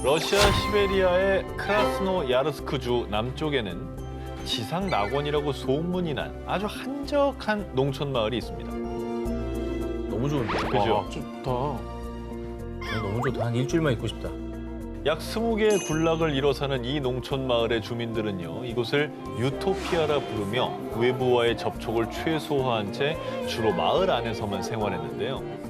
러시아 시베리아의 크라스노야르스크주 남쪽에는 지상 낙원이라고 소문이 난 아주 한적한 농촌 마을이 있습니다. 너무 좋은데. 그죠? 와, 좋다. 너무 좋다. 한 일주일만 있고 싶다. 약 20개의 군락을 이뤄 사는 이 농촌 마을의 주민들은요, 이곳을 유토피아라 부르며 외부와의 접촉을 최소화한 채 주로 마을 안에서만 생활했는데요.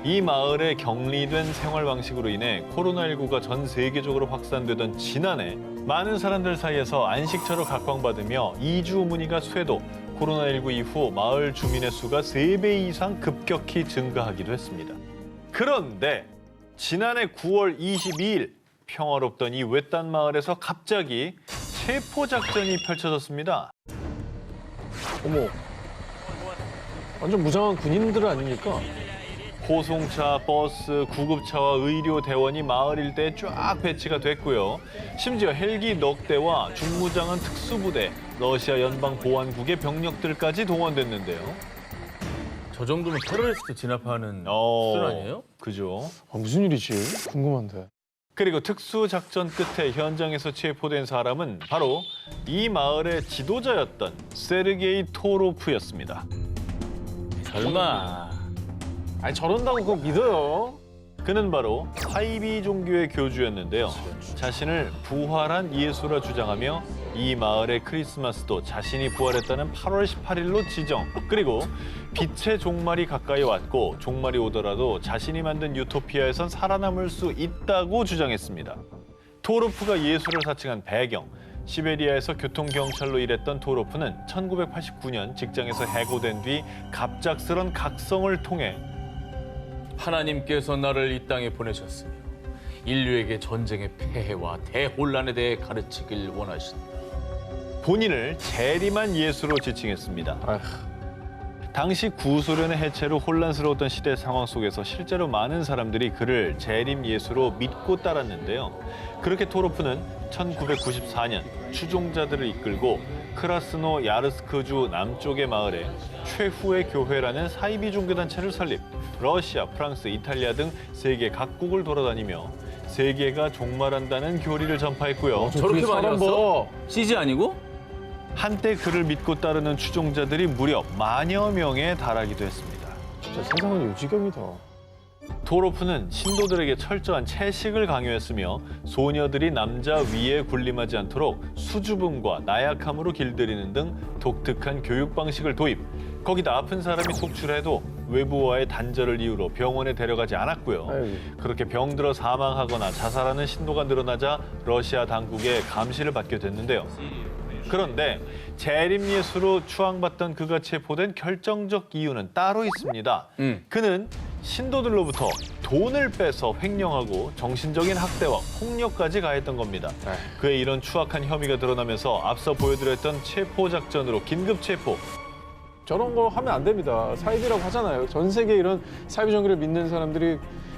이 마을의 격리된 생활 방식으로 인해 코로나19가 전 세계적으로 확산되던 지난해 많은 사람들 사이에서 안식처를 각광받으며 이주 문의가 쇄도, 코로나19 이후 마을 주민의 수가 3배 이상 급격히 증가하기도 했습니다. 그런데 지난해 9월 22일 평화롭던 이 외딴 마을에서 갑자기 체포작전이 펼쳐졌습니다. 어머. 완전 무장한 군인들 아닙니까? 호송차, 버스, 구급차와 의료 대원이 마을 일대에 쫙 배치가 됐고요. 심지어 헬기 넉 대와 중무장한 특수부대, 러시아 연방보안국의 병력들까지 동원됐는데요. 저 정도면 테러리스트 진압하는 수준 아니에요? 그죠. 무슨 일이지? 궁금한데. 그리고 특수작전 끝에 현장에서 체포된 사람은 바로 이 마을의 지도자였던 세르게이 토로프였습니다. 설마. 아니 저런다고 그거 믿어요? 그는 바로 사이비 종교의 교주였는데요. 자신을 부활한 예수라 주장하며 이 마을의 크리스마스도 자신이 부활했다는 8월 18일로 지정. 그리고 빛의 종말이 가까이 왔고 종말이 오더라도 자신이 만든 유토피아에선 살아남을 수 있다고 주장했습니다. 토로프가 예수를 사칭한 배경. 시베리아에서 교통경찰로 일했던 토로프는 1989년 직장에서 해고된 뒤 갑작스런 각성을 통해 하나님께서 나를 이 땅에 보내셨으며 인류에게 전쟁의 폐해와 대혼란에 대해 가르치길 원하신다. 본인을 재림한 예수로 지칭했습니다. 아휴. 당시 구소련의 해체로 혼란스러웠던 시대 상황 속에서 실제로 많은 사람들이 그를 재림 예수로 믿고 따랐는데요. 그렇게 토로프는 1994년 추종자들을 이끌고 크라스노 야르스크주 남쪽의 마을에 최후의 교회라는 사이비 종교단체를 설립. 러시아, 프랑스, 이탈리아 등 세계 각국을 돌아다니며 세계가 종말한다는 교리를 전파했고요. 저렇게 많이 사람 왔어? 봐. CG 아니고? 한때 그를 믿고 따르는 추종자들이 무려 만여 명에 달하기도 했습니다. 진짜 세상은 요지경이다. 토로프는 신도들에게 철저한 채식을 강요했으며 소녀들이 남자 위에 군림하지 않도록 수줍음과 나약함으로 길들이는 등 독특한 교육 방식을 도입. 거기다 아픈 사람이 속출해도 외부와의 단절을 이유로 병원에 데려가지 않았고요. 아이고. 그렇게 병들어 사망하거나 자살하는 신도가 늘어나자 러시아 당국의 감시를 받게 됐는데요. 그런데 재림 예수로 추앙받던 그가 체포된 결정적 이유는 따로 있습니다. 그는 신도들로부터 돈을 빼서 횡령하고 정신적인 학대와 폭력까지 가했던 겁니다. 그의 이런 추악한 혐의가 드러나면서 앞서 보여드렸던 체포 작전으로 긴급 체포. 저런 거 하면 안 됩니다. 사이비라고 하잖아요. 전 세계 이런 사이비 종교를 믿는 사람들이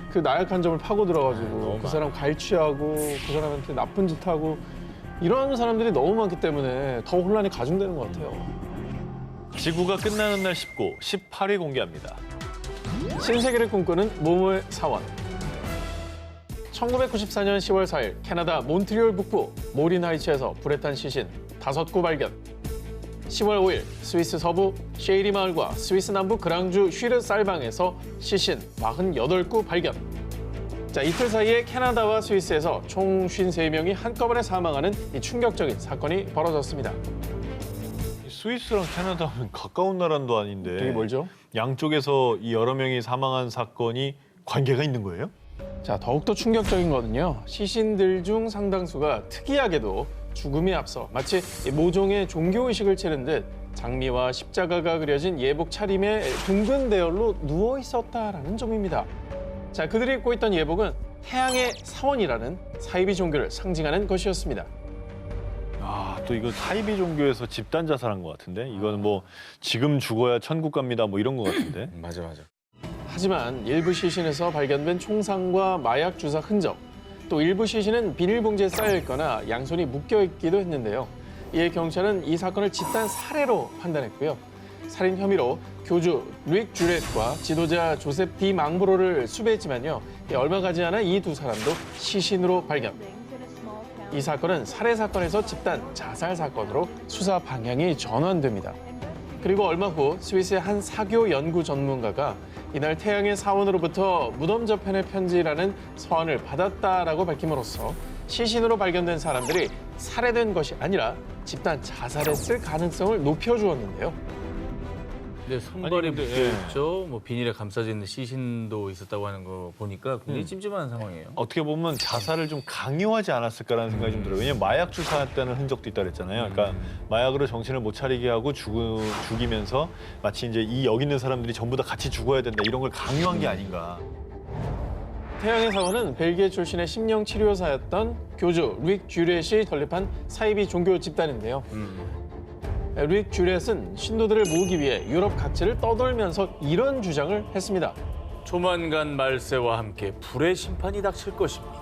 그 나약한 점을 파고 들어가지고 그 사람 갈취하고 그 사람한테 나쁜 짓 하고 이런 사람들이 너무 많기 때문에 더 혼란이 가중되는 것 같아요. 지구가 끝나는 날 19, 18위 공개합니다. 신세계를 꿈꾸는 모모의 사원. 1994년 10월 4일 캐나다 몬트리올 북부 모린 하이츠에서 불에 탄 시신 5구 발견. 10월 5일 스위스 서부 쉐이리 마을과 스위스 남부 그랑주 슈르살방에서 시신 48구 발견. 자, 이틀 사이에 캐나다와 스위스에서 총 53명이 한꺼번에 사망하는 이 충격적인 사건이 벌어졌습니다. 스위스랑 캐나다는 가까운 나라도 아닌데 되게 멀죠? 양쪽에서 이 여러 명이 사망한 사건이 관계가 있는 거예요? 자, 더욱더 충격적인 거는요. 시신들 중 상당수가 특이하게도 죽음에 앞서 마치 모종의 종교의식을 치른 듯 장미와 십자가가 그려진 예복 차림의 둥근 대열로 누워 있었다라는 점입니다. 자, 그들이 입고 있던 예복은 태양의 사원이라는 사이비 종교를 상징하는 것이었습니다. 아, 또 이거 사이비 종교에서 집단 자살한 것 같은데? 이거는 뭐 지금 죽어야 천국 갑니다 뭐 이런 것 같은데? 맞아. 하지만 일부 시신에서 발견된 총상과 마약 주사 흔적, 또 일부 시신은 비닐봉지에 쌓여 있거나 양손이 묶여 있기도 했는데요. 이에 경찰은 이 사건을 집단 살해로 판단했고요. 살인 혐의로 교주 릭 주렛과 지도자 조셉 디 망브로를 수배했지만요. 얼마 가지 않아 이 두 사람도 시신으로 발견. 이 사건은 살해 사건에서 집단 자살 사건으로 수사 방향이 전환됩니다. 그리고 얼마 후 스위스의 한 사교 연구 전문가가 이날 태양의 사원으로부터 무덤 저편의 편지라는 서한을 받았다라고 밝힘으로써 시신으로 발견된 사람들이 살해된 것이 아니라 집단 자살했을 가능성을 높여주었는데요. 근데 손발이 아니, 근데, 묶여있죠. 뭐 비닐에 감싸져 있는 시신도 있었다고 하는 거 보니까 굉장히 찜찜한 상황이에요. 어떻게 보면 자살을 좀 강요하지 않았을까라는 생각이 좀 들어요. 왜냐면 마약 주사했다는 흔적도 있다 그랬잖아요. 그러니까 마약으로 정신을 못 차리게 하고 죽이면서 마치 이제 이 여기 있는 사람들이 전부 다 같이 죽어야 된다 이런 걸 강요한 게 아닌가. 태양의 사원은 벨기에 출신의 심령 치료사였던 교주 릭 주렛이 설립한 사이비 종교 집단인데요. 릭 주렛은 신도들을 모으기 위해 유럽 각지를 떠돌면서 이런 주장을 했습니다. 조만간 말세와 함께 불의 심판이 닥칠 것입니다.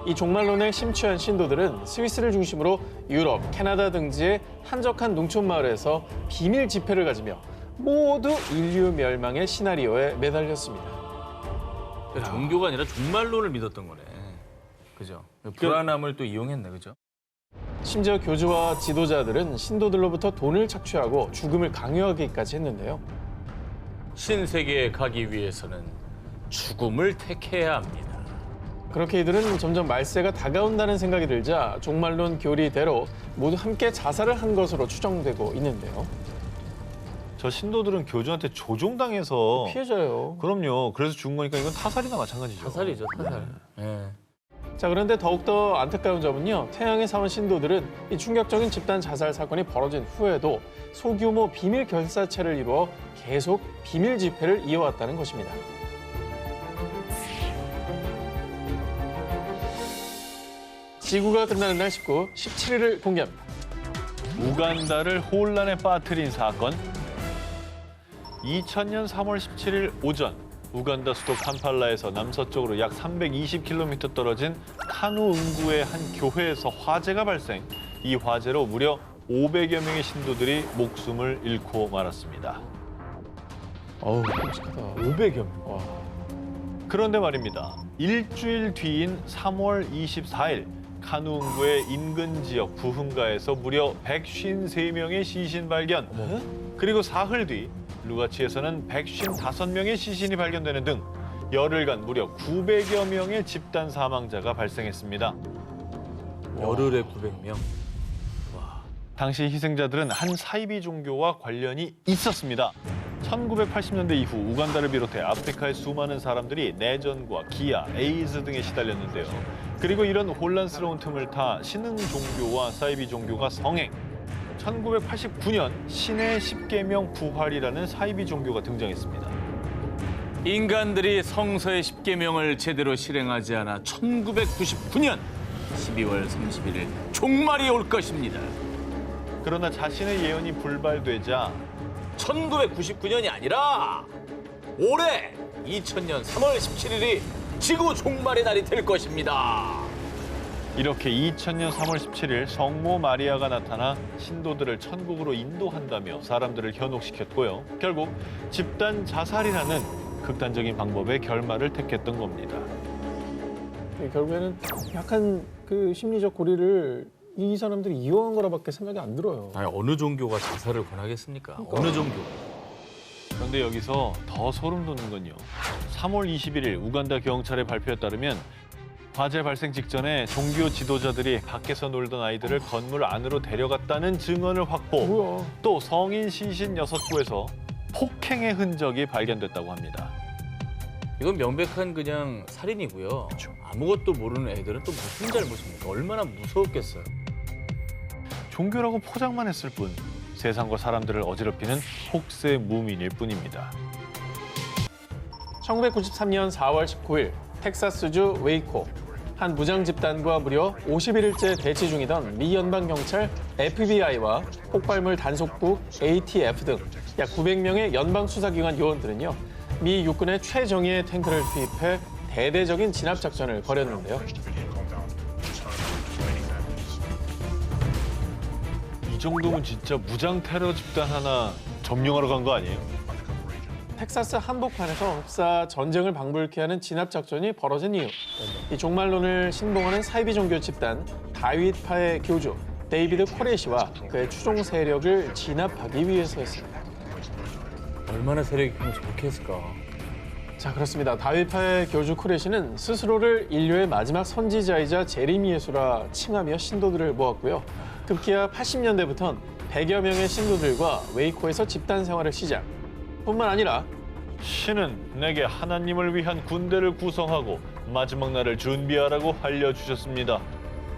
이 종말론에 심취한 신도들은 스위스를 중심으로 유럽, 캐나다 등지의 한적한 농촌 마을에서 비밀 집회를 가지며 모두 인류 멸망의 시나리오에 매달렸습니다. 그러니까 종교가 아니라 종말론을 믿었던 거네. 그죠? 불안함을 또 이용했네, 그죠? 심지어 교주와 지도자들은 신도들로부터 돈을 착취하고 죽음을 강요하기까지 했는데요. 신세계에 가기 위해서는 죽음을 택해야 합니다. 그렇게 이들은 점점 말세가 다가온다는 생각이 들자 종말론 교리대로 모두 함께 자살을 한 것으로 추정되고 있는데요. 저 신도들은 교주한테 조종당해서 피해자예요. 그럼요. 그래서 죽은 거니까 이건 타살이나 마찬가지죠. 타살이죠, 타살. 예. 자, 그런데 더욱더 안타까운 점은요. 태양의 사원 신도들은 이 충격적인 집단 자살 사건이 벌어진 후에도 소규모 비밀 결사체를 이루어 계속 비밀 집회를 이어왔다는 것입니다. 지구가 끝나는 날 19, 17일을 공개합니다. 우간다를 혼란에 빠뜨린 사건. 2000년 3월 17일 오전 우간다 수도 캄팔라에서 남서쪽으로 약 320km 떨어진 카누 응구의 한 교회에서 화재가 발생. 이 화재로 무려 500여 명의 신도들이 목숨을 잃고 말았습니다. 어우, 끔찍하다. 500여 명. 와. 그런데 말입니다. 일주일 뒤인 3월 24일 카누 응구의 인근 지역 부흥가에서 무려 153명의 시신 발견. 그리고 사흘 뒤 루가치에서는 155명의 시신이 발견되는 등 열흘간 무려 900여 명의 집단 사망자가 발생했습니다. 열흘에 900명. 당시 희생자들은 한 사이비 종교와 관련이 있었습니다. 1980년대 이후 우간다를 비롯해 아프리카의 수많은 사람들이 내전과 기아, 에이즈 등에 시달렸는데요. 그리고 이런 혼란스러운 틈을 타 신흥 종교와 사이비 종교가 성행. 1989년 신의 십계명 부활이라는 사이비 종교가 등장했습니다. 인간들이 성서의 십계명을 제대로 실행하지 않아 1999년 12월 31일 종말이 올 것입니다. 그러나 자신의 예언이 불발되자 1999년이 아니라 올해 2000년 3월 17일이 지구 종말의 날이 될 것입니다. 이렇게 2000년 3월 17일 성모 마리아가 나타나 신도들을 천국으로 인도한다며 사람들을 현혹시켰고요. 결국 집단 자살이라는 극단적인 방법의 결말을 택했던 겁니다. 결국에는 약간 그 심리적 고리를 이 사람들이 이용한 거라밖에 생각이 안 들어요. 아니, 어느 종교가 자살을 권하겠습니까? 어느 종교? 그런데 여기서 더 소름 돋는 건요. 3월 21일 우간다 경찰의 발표에 따르면 화재 발생 직전에 종교 지도자들이 밖에서 놀던 아이들을 건물 안으로 데려갔다는 증언을 확보. 뭐야? 또 성인 시신 6구에서 폭행의 흔적이 발견됐다고 합니다. 이건 명백한 그냥 살인이고요. 아무것도 모르는 애들은 또 무슨 잘못입니까? 얼마나 무서웠겠어요. 종교라고 포장만 했을 뿐 세상과 사람들을 어지럽히는 혹세 무민일 뿐입니다. 1993년 4월 19일 텍사스주 웨이코 한 무장 집단과 무려 51일째 대치 중이던 미 연방경찰 FBI와 폭발물 단속국 ATF 등 약 900명의 연방 수사기관 요원들은요. 미 육군의 최정예의 탱크를 투입해 대대적인 진압 작전을 벌였는데요. 이 정도면 진짜 무장 테러 집단 하나 점령하러 간 거 아니에요? 텍사스 한복판에서 흡사 전쟁을 방불케 하는 진압 작전이 벌어진 이유. 이 종말론을 신봉하는 사이비 종교 집단 다윗파의 교주 데이비드 코레시와 그의 추종 세력을 진압하기 위해서였습니다. 얼마나 세력이 크면 저렇게 했을까. 자, 그렇습니다. 다윗파의 교주 코레시는 스스로를 인류의 마지막 선지자이자 재림 예수라 칭하며 신도들을 모았고요. 급기야 80년대부터는 100여 명의 신도들과 웨이코에서 집단 생활을 시작. 뿐만 아니라 신은 내게 하나님을 위한 군대를 구성하고 마지막 날을 준비하라고 알려주셨습니다.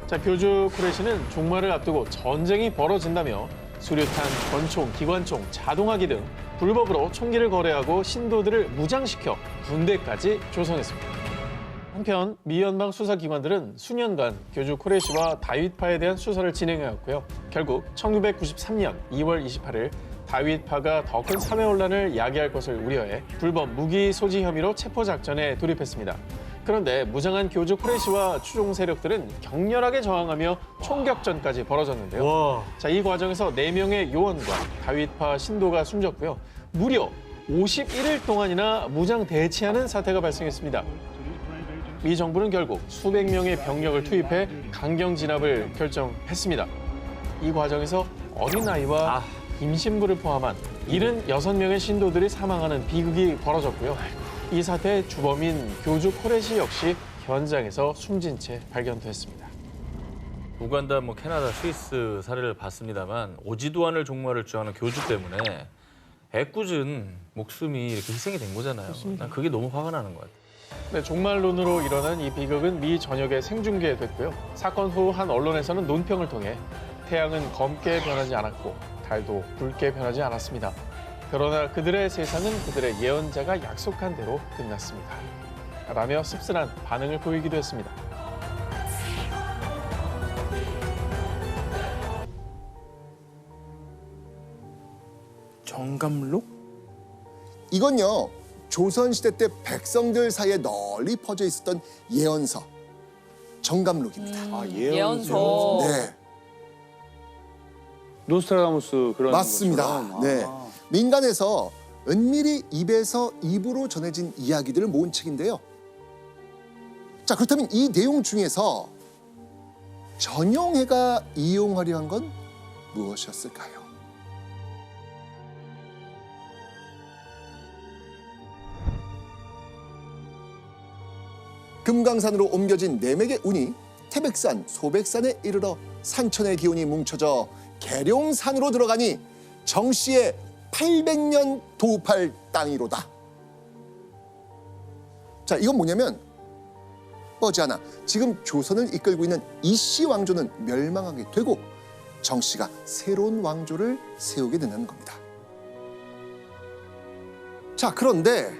자, 교주 코레시는 종말을 앞두고 전쟁이 벌어진다며 수류탄, 권총, 기관총, 자동화기 등 불법으로 총기를 거래하고 신도들을 무장시켜 군대까지 조성했습니다. 한편 미 연방 수사기관들은 수년간 교주 코레시와 다윗파에 대한 수사를 진행해왔고요. 결국 1993년 2월 28일 다윗파가 더 큰 사회혼란을 야기할 것을 우려해 불법 무기 소지 혐의로 체포작전에 돌입했습니다. 그런데 무장한 교주 코레시와 추종 세력들은 격렬하게 저항하며 총격전까지 벌어졌는데요. 와. 자, 이 과정에서 4명의 요원과 다윗파 신도가 숨졌고요. 무려 51일 동안이나 무장 대치하는 사태가 발생했습니다. 미 정부는 결국 수백 명의 병력을 투입해 강경 진압을 결정했습니다. 이 과정에서 어린아이와 임신부를 포함한 76명의 신도들이 사망하는 비극이 벌어졌고요. 이 사태의 주범인 교주 코레시 역시 현장에서 숨진 채 발견됐습니다. 우간다, 캐나다, 스위스 사례를 봤습니다만 오지도 않을 종말을 주장하는 교주 때문에 애꿎은 목숨이 이렇게 희생이 된 거잖아요. 난 그게 너무 화가 나는 것 같아요. 네, 종말론으로 일어난 이 비극은 미 전역에 생중계됐고요. 사건 후 한 언론에서는 논평을 통해 태양은 검게 변하지 않았고 달도 붉게 변하지 않았습니다. 그러나 그들의 세상은 그들의 예언자가 약속한 대로 끝났습니다. 라며 씁쓸한 반응을 보이기도 했습니다. 정감록? 이건요, 조선시대 때 백성들 사이에 널리 퍼져 있었던 예언서, 정감록입니다. 예언서. 네, 노스트라다무스 그런 맞습니다. 것처럼. 네, 아. 민간에서 은밀히 입에서 입으로 전해진 이야기들을 모은 책인데요. 자, 그렇다면 이 내용 중에서 전용해가 이용하려 한 건 무엇이었을까요? 금강산으로 옮겨진 내맥의 운이 태백산, 소백산에 이르러 산천의 기운이 뭉쳐져 계룡산으로 들어가니 정씨의 800년 도up할 땅이로다. 자, 이건 뭐냐면 머지않아 지금 조선을 이끌고 있는 이씨 왕조는 멸망하게 되고 정씨가 새로운 왕조를 세우게 된다는 겁니다. 자, 그런데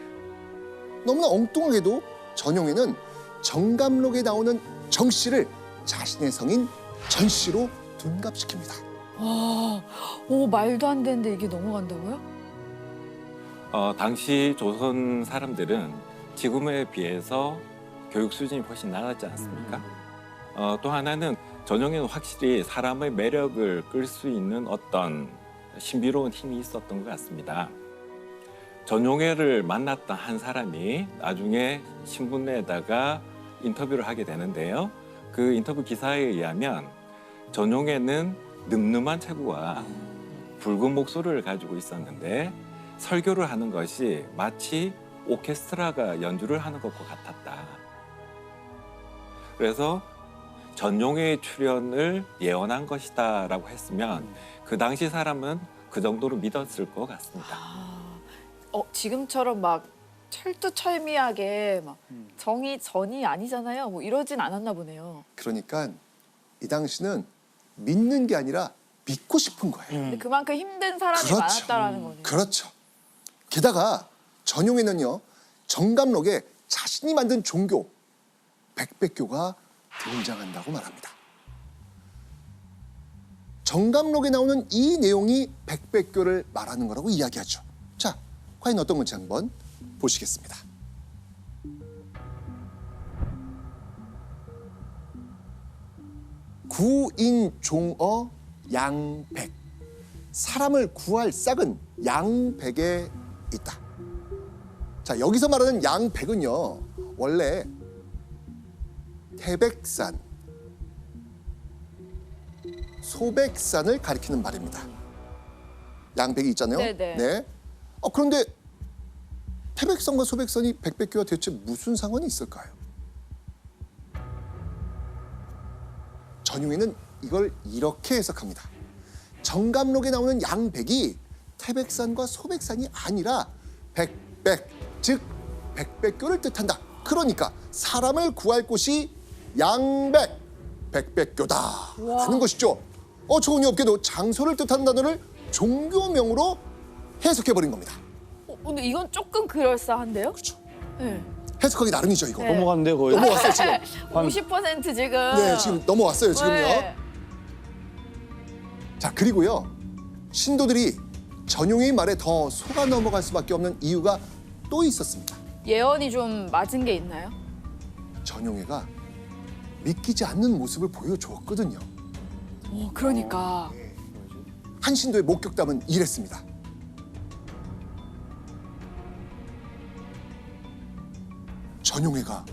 너무나 엉뚱하게도 전용에는 정감록에 나오는 정씨를 자신의 성인 전씨로 둔갑시킵니다. 와, 오, 말도 안 되는데 이게 넘어간다고요? 당시 조선 사람들은 지금에 비해서 교육 수준이 훨씬 낮았지 않습니까? 또 하나는 전용에는 확실히 사람의 매력을 끌 수 있는 어떤 신비로운 힘이 있었던 것 같습니다. 전용해를 만났던 한 사람이 나중에 신문에다가 인터뷰를 하게 되는데요. 그 인터뷰 기사에 의하면 전용해는 늠름한 체구와 붉은 목소리를 가지고 있었는데 설교를 하는 것이 마치 오케스트라가 연주를 하는 것과 같았다. 그래서 전용해의 출연을 예언한 것이다라고 했으면 그 당시 사람은 그 정도로 믿었을 것 같습니다. 지금처럼 막 철두철미하게 막 정이 전이 아니잖아요. 뭐 이러진 않았나 보네요. 그러니까 이 당시는 믿는 게 아니라 믿고 싶은 거예요. 근데 그만큼 힘든 사람이 많았다라는 거네요. 그렇죠. 게다가 전용에는요, 정감록에 자신이 만든 종교 백백교가 등장한다고 말합니다. 정감록에 나오는 이 내용이 백백교를 말하는 거라고 이야기하죠. 자, 과연 어떤 건지 한번 보시겠습니다. 구인종어 양백. 사람을 구할 싹은 양백에 있다. 자, 여기서 말하는 양백은요, 원래 태백산, 소백산을 가리키는 말입니다. 양백이 있잖아요. 네네. 네. 그런데 태백산과 소백산이 백백교와 대체 무슨 상관이 있을까요? 전용에는 이걸 이렇게 해석합니다. 정감록에 나오는 양백이 태백산과 소백산이 아니라 백백, 즉 백백교를 뜻한다. 그러니까 사람을 구할 곳이 양백, 백백교다라는 것이죠. 어처구니 없게도 장소를 뜻하는 단어를 종교명으로 해석해버린 겁니다. 근데 이건 조금 그럴싸한데요? 그렇죠. 네. 해석하기 나름이죠, 이거. 네. 넘어갔는데 거의. 넘어왔어요, 지금. 50% 지금. 네, 지금 넘어왔어요, 지금요. 네. 자, 그리고요, 신도들이 전용의 말에 더 속아 넘어갈 수밖에 없는 이유가 또 있었습니다. 예언이 좀 맞은 게 있나요? 전용회가 믿기지 않는 모습을 보여주었거든요. 그러니까. 한 신도의 목격담은 이랬습니다. 전용회가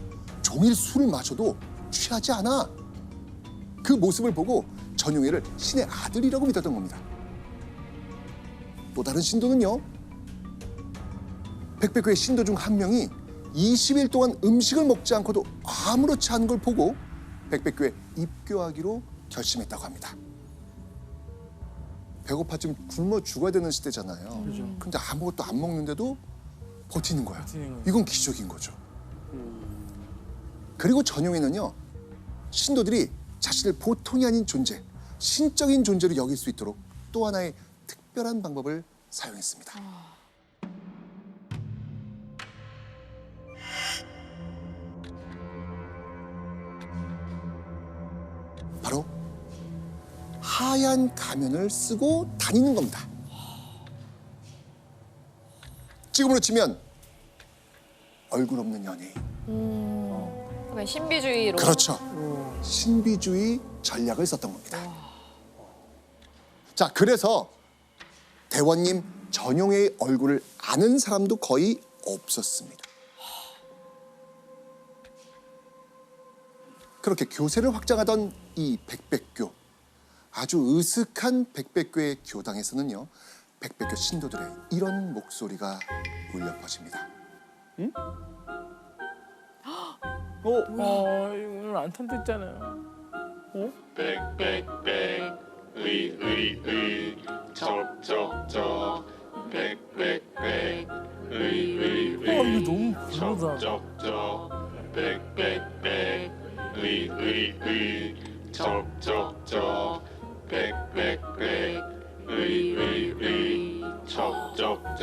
종일 술을 마셔도 취하지 않아. 그 모습을 보고 전용회를 신의 아들이라고 믿었던 겁니다. 또 다른 신도는요, 백백교의 신도 중 한 명이 20일 동안 음식을 먹지 않고도 아무렇지 않은 걸 보고 백백교에 입교하기로 결심했다고 합니다. 배고파 지금 굶어 죽어야 되는 시대잖아요. 근데 아무것도 안 먹는데도 버티는 거야. 이건 기적인 거죠. 그리고 전용에는요, 신도들이 자신을 보통이 아닌 존재, 신적인 존재로 여길 수 있도록 또 하나의 특별한 방법을 사용했습니다. 바로 하얀 가면을 쓰고 다니는 겁니다. 지금으로 치면 얼굴 없는 연예인. 그러니까 신비주의로. 그렇죠. 신비주의 전략을 썼던 겁니다. 자, 그래서 대원님 전용의 얼굴을 아는 사람도 거의 없었습니다. 그렇게 교세를 확장하던 이 백백교, 아주 으슥한 백백교의 교당에서는요, 백백교 신도들의 이런 목소리가 울려 퍼집니다. 오늘 안 탄댔잖아요. 빽빽빽 의의의 적적적 빽빽빽 의의의 너무 적적적 빽빽빽 의의의 적적적 빽빽빽 의의의 적적적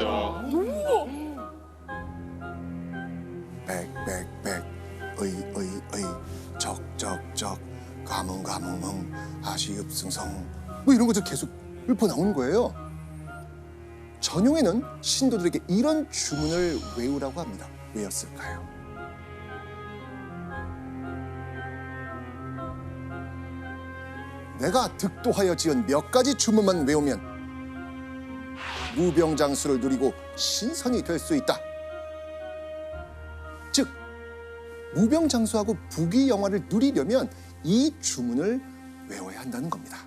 빽빽빽 의의의 적적적 가뭉가뭉뭉 하시읍승성 뭐 이런 것들 계속 읊어 나오는 거예요. 전용에는 신도들에게 이런 주문을 외우라고 합니다. 왜였을까요? 내가 득도하여 지은 몇 가지 주문만 외우면 무병장수를 누리고 신선이 될 수 있다. 즉 무병장수하고 부귀영화를 누리려면 이 주문을 외워야 한다는 겁니다.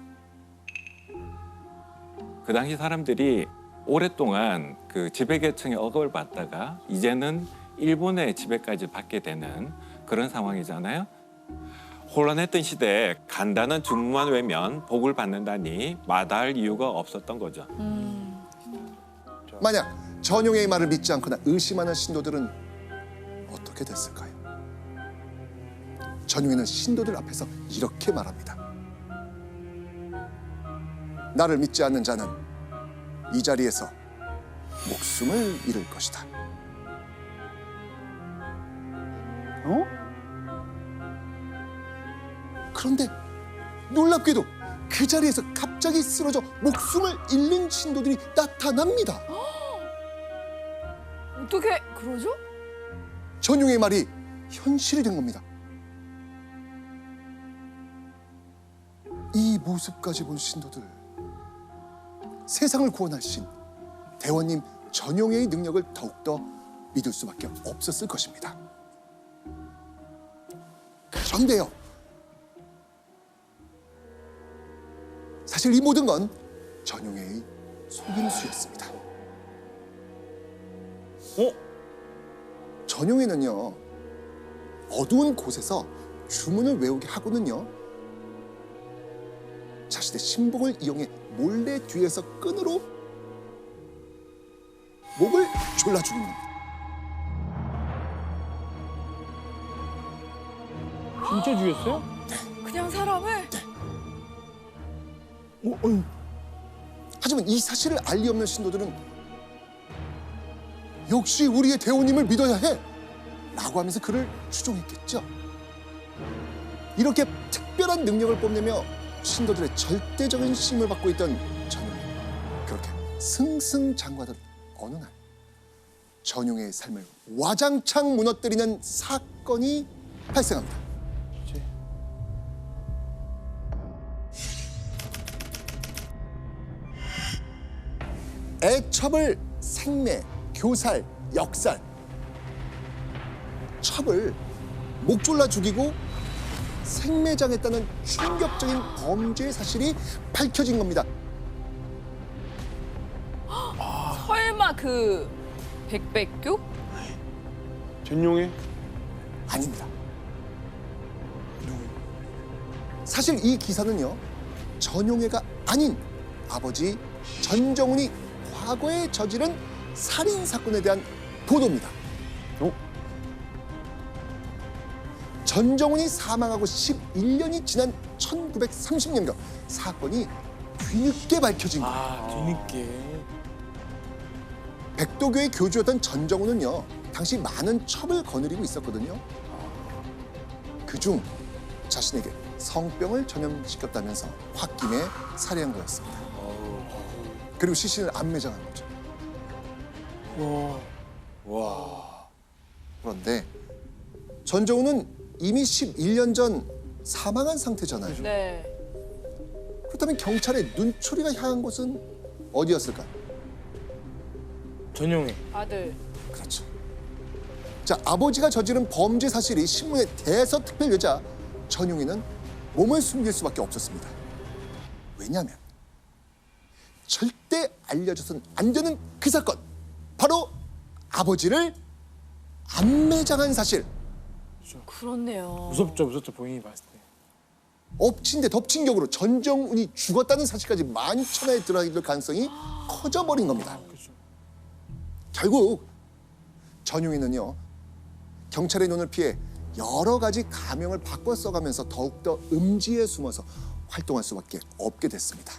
그 당시 사람들이 오랫동안 그 지배계층의 억압을 받다가 이제는 일본의 지배까지 받게 되는 그런 상황이잖아요. 혼란했던 시대에 간단한 주문만 외면 복을 받는다니 마다할 이유가 없었던 거죠. 만약 전용의 말을 믿지 않거나 의심하는 신도들은 어떻게 됐을까요? 전용에는 신도들 앞에서 이렇게 말합니다. 나를 믿지 않는 자는 이 자리에서 목숨을 잃을 것이다. 그런데 놀랍게도 그 자리에서 갑자기 쓰러져 목숨을 잃는 신도들이 나타납니다. 어떻게 그러죠? 전용의 말이 현실이 된 겁니다. 이 모습까지 본 신도들, 세상을 구원할 신 대원님 전용해의 능력을 더욱더 믿을 수밖에 없었을 것입니다. 그런데요, 사실 이 모든 건 전용해의 속임수였습니다. 전용해는요, 어두운 곳에서 주문을 외우게 하고는요, 자신의 신복을 이용해 몰래 뒤에서 끈으로 목을 졸라 죽이는 겁니다. 진짜 죽였어요? 그냥 사람을? 하지만 이 사실을 알리 없는 신도들은 역시 우리의 대원님을 믿어야 해! 라고 하면서 그를 추종했겠죠. 이렇게 특별한 능력을 뽐내며 신도들의 절대적인 신임을 받고 있던 전용해. 그렇게 승승장구하던 어느 날 전용해의 삶을 와장창 무너뜨리는 사건이 발생합니다. 애첩을 생매, 교살, 역살. 첩을 목 졸라 죽이고 생매장했다는 충격적인 범죄의 사실이 밝혀진 겁니다. 설마 그 백백교? 전용해? 아닙니다. 사실 이 기사는요, 전용해가 아닌 아버지 전정훈이 과거에 저지른 살인 사건에 대한 보도입니다. 전정훈이 사망하고 11년이 지난 1930년경 사건이 뒤늦게 밝혀진 거예요. 뒤늦게. 백도교의 교주였던 전정훈은요, 당시 많은 첩을 거느리고 있었거든요. 그중 자신에게 성병을 전염시켰다면서 홧김에 살해한 거였습니다. 그리고 시신을 안매장한 거죠. 그런데 전정훈은 이미 11년 전 사망한 상태잖아요. 네. 그렇다면 경찰의 눈초리가 향한 곳은 어디였을까요? 전용해. 아들. 그렇죠. 자, 아버지가 저지른 범죄 사실이 신문에 대서특필되자 전용해는 몸을 숨길 수밖에 없었습니다. 왜냐하면 절대 알려져서는 안 되는 그 사건, 바로 아버지를 안매장한 사실. 그렇네요. 무섭죠 본인이 봤을 때. 엎친 데 덮친 격으로 전정훈이 죽었다는 사실까지 만천하에 드러나게 가능성이 커져버린 겁니다. 결국 전용해는요, 경찰의 눈을 피해 여러 가지 가명을 바꿔 써가면서 더욱더 음지에 숨어서 활동할 수밖에 없게 됐습니다.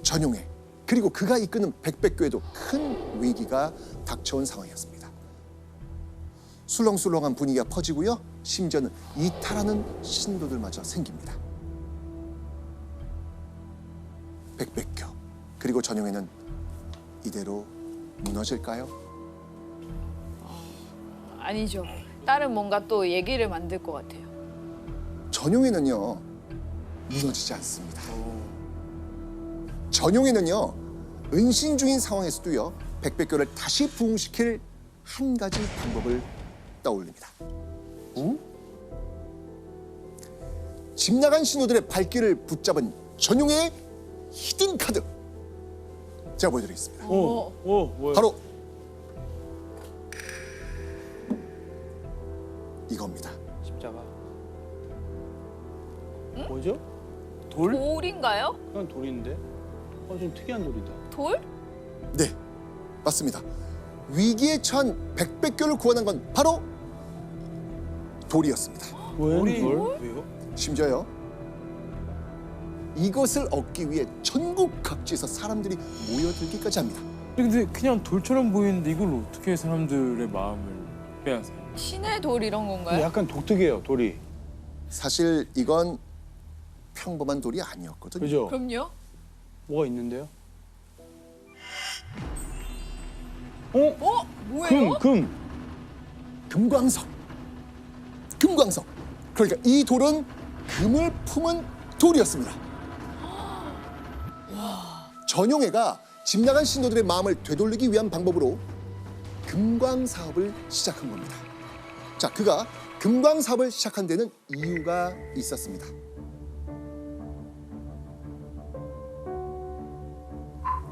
전용해, 그리고 그가 이끄는 백백교에도 큰 위기가 닥쳐온 상황이었습니다. 술렁술렁한 분위기가 퍼지고요, 심지어는 이탈하는 신도들마저 생깁니다. 백백교, 그리고 전용해는 이대로 무너질까요? 아니죠. 다른 뭔가 또 얘기를 만들 것 같아요. 전용해는요, 무너지지 않습니다. 전용해는요, 은신 중인 상황에서도요, 백백교를 다시 부흥시킬 한 가지 방법을 떠올립니다. 집 나간 신호들의 발길을 붙잡은 전용해의 히든 카드, 제가 보여드리겠습니다. 뭐야? 바로 이겁니다. 십자가. 뭐죠? 돌? 돌인가요? 그냥 돌인데. 좀 특이한 돌이다. 돌? 네, 맞습니다. 위기에 처한 백백교를 구원한 건 바로 돌이었습니다. 왜? 돌? 왜요? 심지어요, 이것을 얻기 위해 전국 각지에서 사람들이 모여들기까지 합니다. 근데 그냥 돌처럼 보이는데 이걸 어떻게 사람들의 마음을 빼앗아요? 신의 돌 이런 근데 건가요? 약간 독특해요 돌이. 사실 이건 평범한 돌이 아니었거든요. 그죠? 그럼요. 뭐가 있는데요? 뭐예요? 금. 금광석. 금광석. 그러니까 이 돌은 금을 품은 돌이었습니다. 전용해가 집 나간 신도들의 마음을 되돌리기 위한 방법으로 금광 사업을 시작한 겁니다. 자, 그가 금광 사업을 시작한 데는 이유가 있었습니다.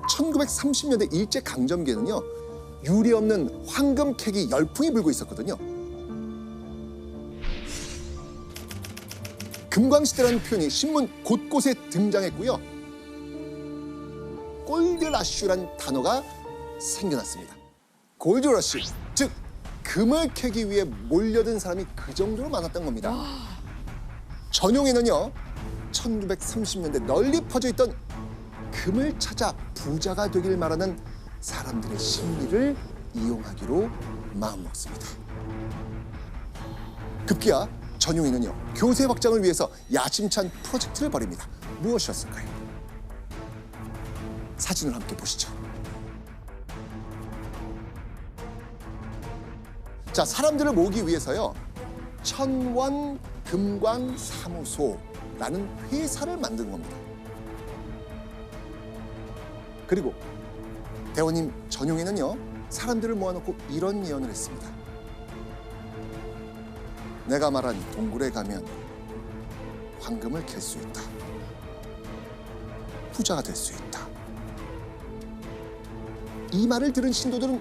(1930년대) 일제 강점기에는요, 유례 없는 황금 캐기 열풍이 불고 있었거든요. 금광시대라는 표현이 신문 곳곳에 등장했고요. 골드러쉬라는 단어가 생겨났습니다. 골드러쉬, 즉 금을 캐기 위해 몰려든 사람이 그 정도로 많았던 겁니다. 전용에는요, 1930년대 널리 퍼져 있던 금을 찾아 부자가 되길 말하는 사람들의 심리를 이용하기로 마음먹습니다. 급기야 전용인은요, 교세 확장을 위해서 야심찬 프로젝트를 벌입니다. 무엇이었을까요? 사진을 함께 보시죠. 자, 사람들을 모으기 위해서요, 천원 금광 사무소라는 회사를 만든 겁니다. 그리고 대원님 전용에는요, 사람들을 모아놓고 이런 예언을 했습니다. 내가 말한 동굴에 가면 황금을 캘 수 있다. 부자가 될 수 있다. 이 말을 들은 신도들은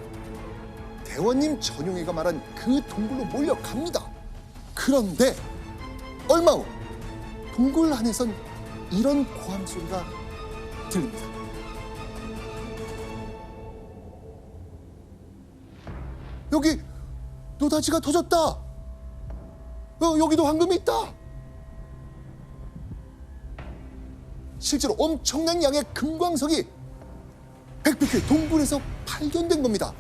대원님 전용회가 말한 그 동굴로 몰려갑니다. 그런데 얼마 후 동굴 안에선 이런 고함 소리가 들립니다. 여기 노다지가 터졌다. 여기도 황금이 있다. 실제로 엄청난 양의 금광석이 백백회 동굴에서 발견된 겁니다.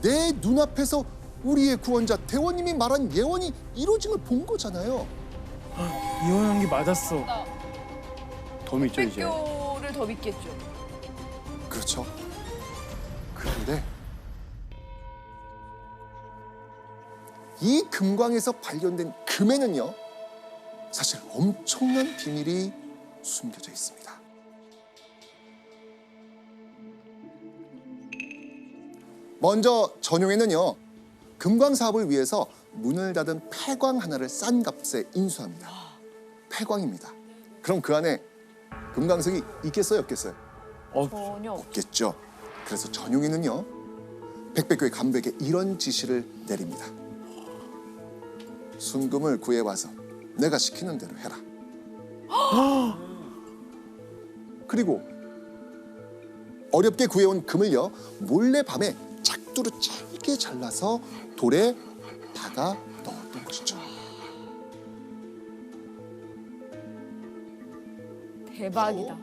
내 눈앞에서 우리의 구원자 대원님이 말한 예언이 이루어짐을 본 거잖아요. 이혼한 게 맞았어. 더 믿죠 이제. 백교를 더 믿겠죠. 그렇죠. 그런데 이 금광에서 발견된 금에는요, 사실 엄청난 비밀이 숨겨져 있습니다. 먼저 전용에는요, 금광 사업을 위해서 문을 닫은 폐광 하나를 싼 값에 인수합니다. 폐광입니다. 그럼 그 안에 금광석이 있겠어요, 없겠어요? 전혀 없겠죠. 그래서 전용에는요, 백백교의 간부에게 이런 지시를 내립니다. 순금을 구해와서 내가 시키는 대로 해라. 그리고 어렵게 구해온 금을요, 몰래 밤에 작두로 짧게 잘라서 돌에 박아 넣었던 것이죠. 대박이다.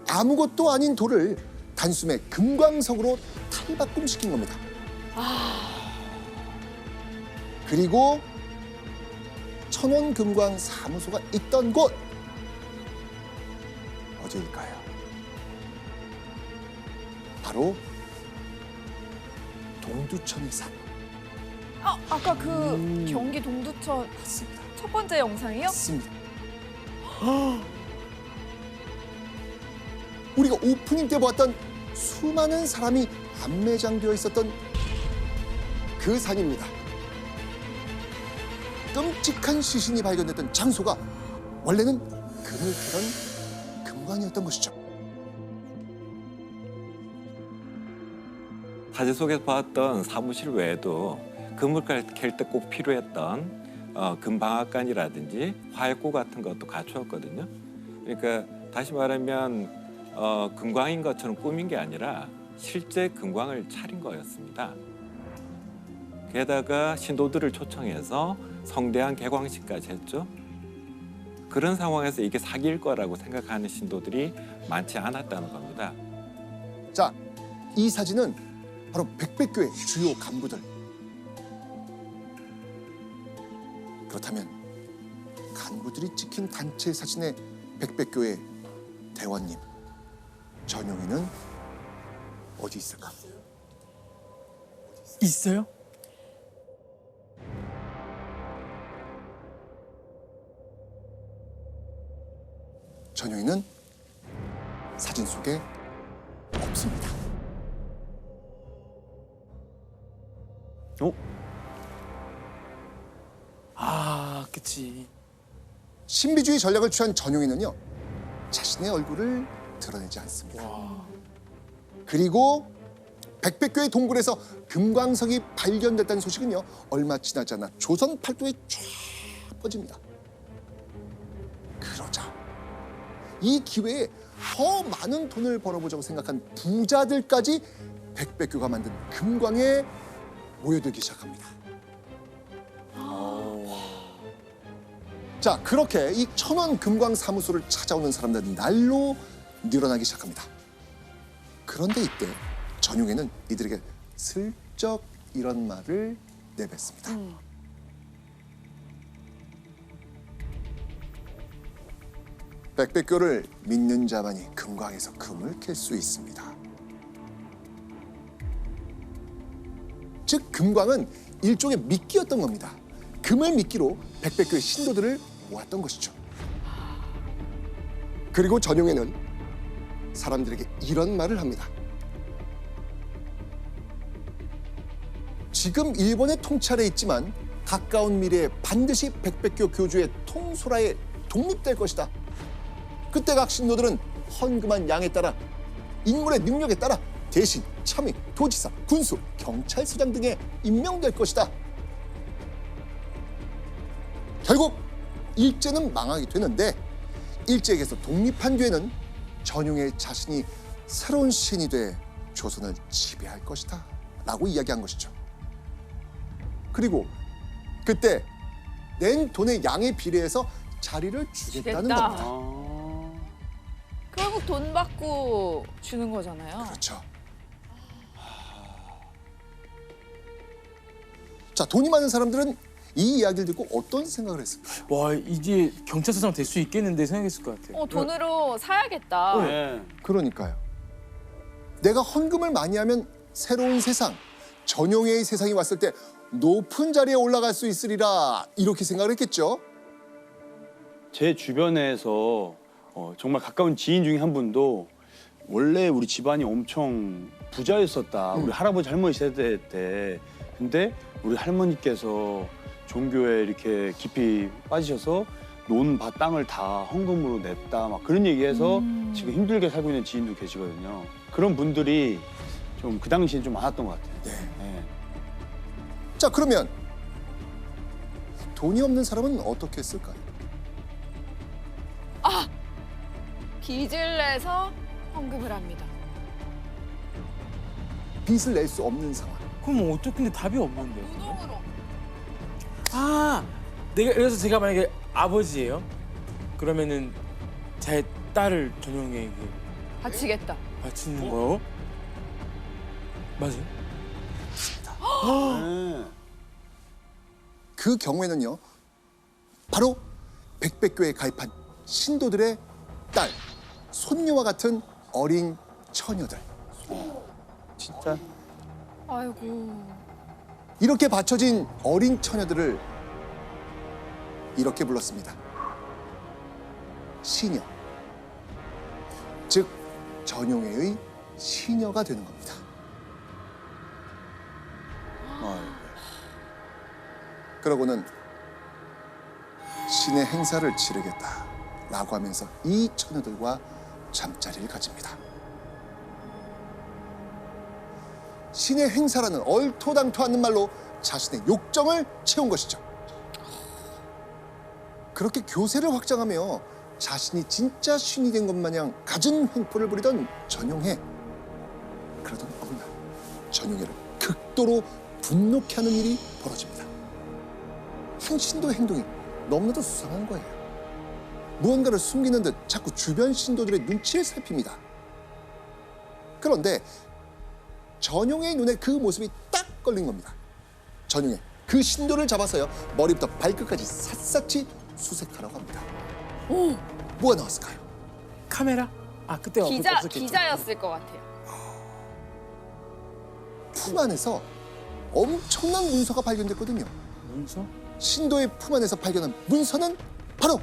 아무것도 아닌 돌을 단숨에 금광석으로 탈바꿈시킨 겁니다. 그리고 천원금광 사무소가 있던 곳, 어디일까요? 바로 동두천의 산. 아까 그 경기 동두천 맞습니다. 첫 번째 영상이요? 맞습니다. 우리가 오프닝 때 보았던 수많은 사람이 안매장되어 있었던 그 산입니다. 끔찍한 시신이 발견됐던 장소가 원래는 금을 캐던 금광이었던 것이죠. 사진 속에서 봤던 사무실 외에도 금을 캘 때 꼭 필요했던 금방앗간이라든지 화약고 같은 것도 갖추었거든요. 그러니까 다시 말하면 금광인 것처럼 꾸민 게 아니라 실제 금광을 차린 거였습니다. 게다가 신도들을 초청해서 성대한 개광식까지 했죠. 그런 상황에서 이게 사기일 거라고 생각하는 신도들이 많지 않았다는 겁니다. 자, 이 사진은 바로 백백교의 주요 간부들. 그렇다면 간부들이 찍힌 단체 사진의 백백교의 대원님, 전용이는 어디 있을까? 있어요? 전용이는 사진 속에 없습니다. 아, 그치. 신비주의 전략을 취한 전용이는요, 자신의 얼굴을 드러내지 않습니다. 그리고 백백교의 동굴에서 금광석이 발견됐다는 소식은요, 얼마 지나지 않아 조선 팔도에 쫙 퍼집니다. 그러자 이 기회에 더 많은 돈을 벌어보자고 생각한 부자들까지 백백교가 만든 금광에 모여들기 시작합니다. 자, 그렇게 이 천원 금광 사무소를 찾아오는 사람들은 날로 늘어나기 시작합니다. 그런데 이때 전용에는 이들에게 슬쩍 이런 말을 내뱉습니다. 백백교를 믿는 자만이 금광에서 금을 캘 수 있습니다. 즉 금광은 일종의 미끼였던 겁니다. 금을 미끼로 백백교의 신도들을 모았던 것이죠. 그리고 전용에는 사람들에게 이런 말을 합니다. 지금 일본의 통찰에 있지만 가까운 미래에 반드시 백백교 교주의 통솔하에 독립될 것이다. 그때 각 신도들은 헌금한 양에 따라 인물의 능력에 따라 대신, 참의, 도지사, 군수, 경찰서장 등에 임명될 것이다. 결국 일제는 망하게 되는데 일제에게서 독립한 뒤에는 전용의 자신이 새로운 신이 돼 조선을 지배할 것이다 라고 이야기한 것이죠. 그리고 그때 낸 돈의 양에 비례해서 자리를 주겠다는 주겠다. 겁니다. 결국 돈 받고 주는 거잖아요. 그렇죠. 자, 돈이 많은 사람들은 이 이야기를 듣고 어떤 생각을 했을까요? 와, 이게 경찰서장 될 수 있겠는데 생각했을 것 같아요. 돈으로 사야겠다. 네. 그러니까요. 내가 헌금을 많이 하면 새로운 세상, 전용의 세상이 왔을 때 높은 자리에 올라갈 수 있으리라 이렇게 생각을 했겠죠. 제 주변에서 정말 가까운 지인 중에 한 분도 원래 우리 집안이 엄청 부자였었다. 우리 할아버지 할머니 세대 때. 근데 우리 할머니께서 종교에 이렇게 깊이 빠지셔서 논 밭 땅을 다 헌금으로 냈다. 막 그런 얘기해서 지금 힘들게 살고 있는 지인도 계시거든요. 그런 분들이 좀 그 당시엔 좀 많았던 것 같아요. 네. 자, 그러면 돈이 없는 사람은 어떻게 했을까요? 빚을 내서 헌금을 합니다. 빚을 낼 수 없는 상황. 그럼 어떻게, 근데 답이 없는데. 노동으로. 아, 그래서 제가 만약에 아버지예요? 그러면은 제 딸을 전용에게 바치겠다. 바치는 거요? 맞아요? 네. 그 경우에는요, 바로 백백교에 가입한 신도들의 딸, 손녀와 같은 어린 처녀들. 진짜? 아이고. 이렇게 바쳐진 어린 처녀들을 이렇게 불렀습니다. 시녀. 즉 전용회의 시녀가 되는 겁니다. 그러고는 신의 행사를 치르겠다라고 하면서 이 처녀들과 잠자리를 가집니다. 신의 행사라는 얼토당토 않는 말로 자신의 욕정을 채운 것이죠. 그렇게 교세를 확장하며 자신이 진짜 신이 된 것 마냥 갖은 횡포를 부리던 전용해. 그러던 어느 날 전용해를 극도로 분노케 하는 일이 벌어집니다. 신도의 행동이 너무나도 수상한 거예요. 무언가를 숨기는 듯 자꾸 주변 신도들의 눈치를 살핍니다. 그런데 전용의 눈에 그 모습이 딱 걸린 겁니다. 전용해 그 신도를 잡아서요, 머리부터 발끝까지 샅샅이 수색하라고 합니다. 오, 뭐가 나왔을까요? 카메라? 아, 그때 없었겠죠. 기자였을 것 같아요. 품 안에서 엄청난 문서가 발견됐거든요. 문서? 신도의 품 안에서 발견한 문서는 바로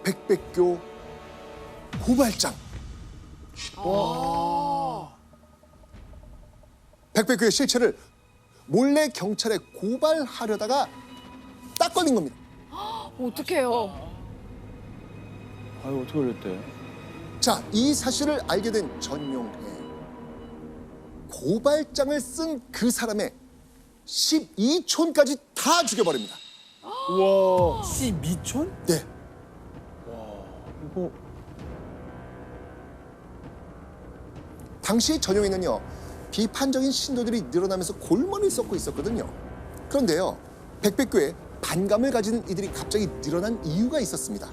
백백교 고발장. 백백교의 실체를 몰래 경찰에 고발하려다가 딱 걸린 겁니다. 어떡해요? 아유 어떻게 그랬대? 자, 이 사실을 알게 된 전용해. 고발장을 쓴 그 사람의 12촌까지 다 죽여버립니다. 우와. 12촌? 네. 이거 당시 전용에는요, 비판적인 신도들이 늘어나면서 골머리를 썩고 있었거든요. 그런데요, 백백교에 반감을 가지는 이들이 갑자기 늘어난 이유가 있었습니다.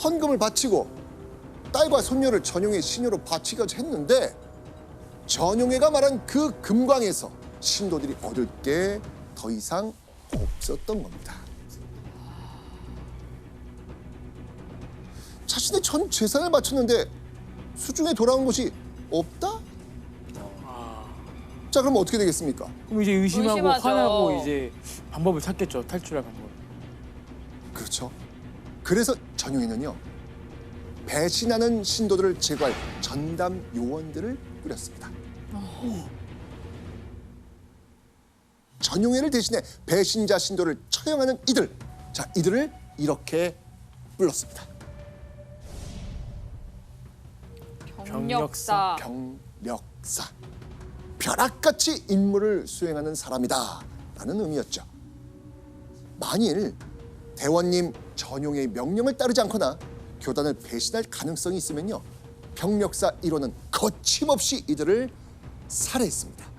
헌금을 바치고 딸과 손녀를 전용의 시녀로 바치기까지 했는데 전용회가 말한 그 금광에서 신도들이 얻을 게 더 이상 없었던 겁니다. 자신의 전 재산을 바쳤는데 수중에 돌아온 것이 없다? 자, 그럼 어떻게 되겠습니까? 그럼 이제 의심하고 의심하죠. 화나고 이제 방법을 찾겠죠. 탈출할 방법. 그렇죠. 그래서 전용회는요, 배신하는 신도들을 제거할 전담 요원들을 꾸렸습니다. 전용회를 대신해 배신자 신도를 처형하는 이들. 자, 이들을 이렇게 불렀습니다. 경력사. 경력사. 벼락같이 임무를 수행하는 사람이다 라는 의미였죠. 만일 대원님 전용의 명령을 따르지 않거나 교단을 배신할 가능성이 있으면요, 경력사 1호는 거침없이 이들을 살해했습니다.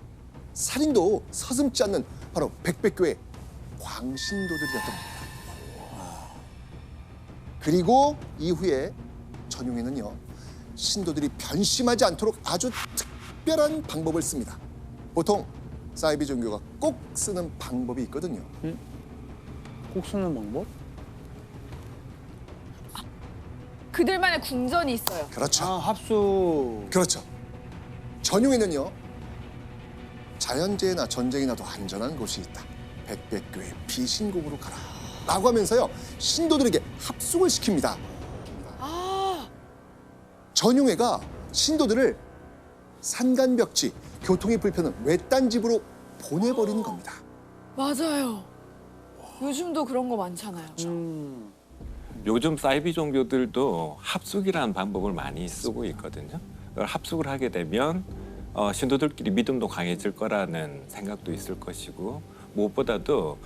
살인도 서슴지 않는 바로 백백교의 광신도들이었던 겁니다. 그리고 이후에 전용에는요, 신도들이 변심하지 않도록 아주 특별한 방법을 씁니다. 보통 사이비 종교가 꼭 쓰는 방법이 있거든요. 꼭 쓰는 방법? 그들만의 궁전이 있어요. 그렇죠. 아 합수. 그렇죠. 전용에는요, 자연재해나 전쟁이 나도 안전한 곳이 있다. 백백교의 비신공으로 가라 라고 하면서요, 신도들에게 합숙을 시킵니다. 전용회가 신도들을 산간벽지, 교통이 불편한 외딴 집으로 보내버리는 겁니다. 맞아요. 요즘도 그런 거 많잖아요. 요즘 사이비 종교들도 합숙이라는 방법을 많이 쓰고 있거든요. 합숙을 하게 되면 신도들끼리 믿음도 강해질 거라는 생각도 있을 것이고, 무엇보다도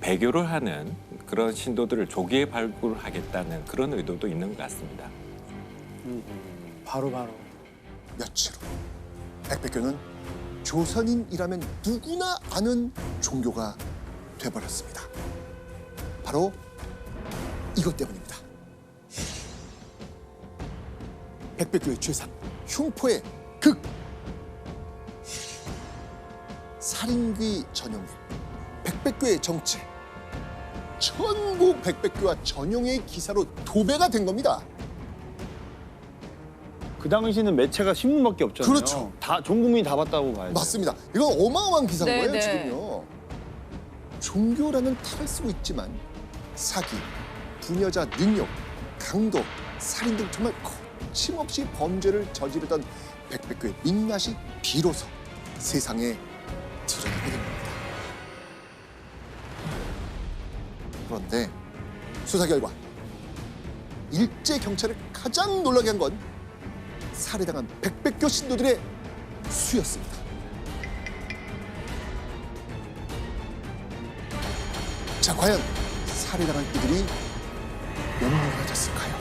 배교를 하는 그런 신도들을 조기에 발굴하겠다는 그런 의도도 있는 것 같습니다. 바로. 며칠 후 백백교는 조선인이라면 누구나 아는 종교가 돼버렸습니다. 바로 이것 때문입니다. 백백교의 죄상, 흉포의 극, 살인귀 전용회, 백백교의 정체, 전부 백백교와 전용회의 기사로 도배가 된 겁니다. 그 당시는 매체가 신문밖에 없잖아요. 그렇죠. 다 전 국민이 다 봤다고 봐야죠. 맞습니다. 이건 어마어마한 기사인 네, 거예요, 네. 지금요. 종교라는 탈을 쓰고 있지만 사기, 부녀자 능욕, 강도, 살인 등 정말 거침없이 범죄를 저지르던 백백교의 민낯이 비로소 세상에 드러나게 된 겁니다. 그런데 수사 결과 일제 경찰을 가장 놀라게 한 건 살해당한 백백교 신도들의 수였습니다. 자, 과연 살해당한 이들이 몇 명이나 됐을까요?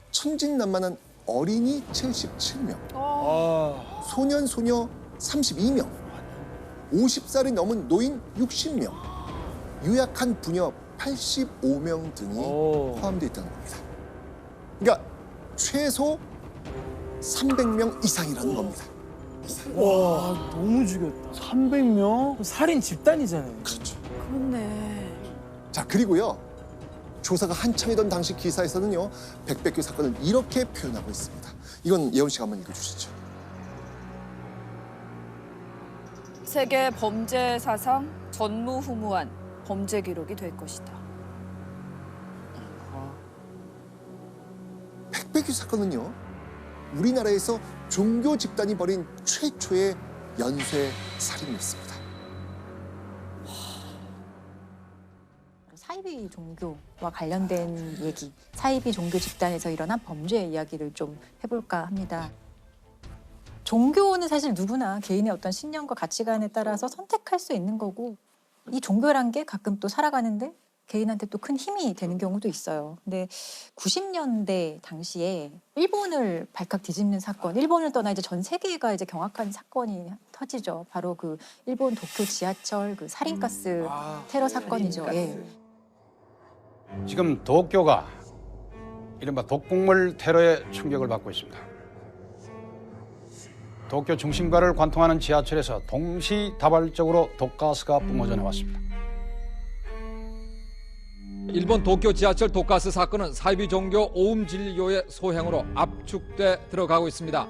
천진난만한 어린이 77명, 아, 소년, 소녀 32명, 50살이 넘은 노인 60명, 유약한 부녀 85명 등이 오. 포함되어 있다는 겁니다. 그러니까 최소 300명 이상이라는 겁니다. 와, 너무 죽였다. 300명? 살인 집단이잖아요. 그렇죠. 그렇네. 자, 그리고요, 조사가 한창이던 당시 기사에서는요, 백백교 사건을 이렇게 표현하고 있습니다. 이건 예원 씨가 한번 읽어주시죠. 세계 범죄 사상 전무후무한 범죄 기록이 될 것이다. 백배규 사건은요, 우리나라에서 종교 집단이 벌인 최초의 연쇄 살인이었습니다. 사이비 종교와 관련된 얘기, 사이비 종교 집단에서 일어난 범죄 이야기를 좀 해볼까 합니다. 종교는 사실 누구나 개인의 어떤 신념과 가치관에 따라서 선택할 수 있는 거고, 이 종교란 게 가끔 또 살아가는데 개인한테 또 큰 힘이 되는 경우도 있어요. 근데 90년대 당시에 일본을 발칵 뒤집는 사건, 일본을 떠나 이제 전 세계가 이제 경악한 사건이 터지죠. 바로 그 일본 도쿄 지하철 그 살인가스 테러 사건이죠. 예. 지금 도쿄가 이른바 독극물 테러의 충격을 받고 있습니다. 도쿄 중심가를 관통하는 지하철에서 동시다발적으로 독가스가 뿜어져 나왔습니다. 일본 도쿄 지하철 독가스 사건은 사이비 종교 오음 진리교의 소행으로 압축돼 들어가고 있습니다.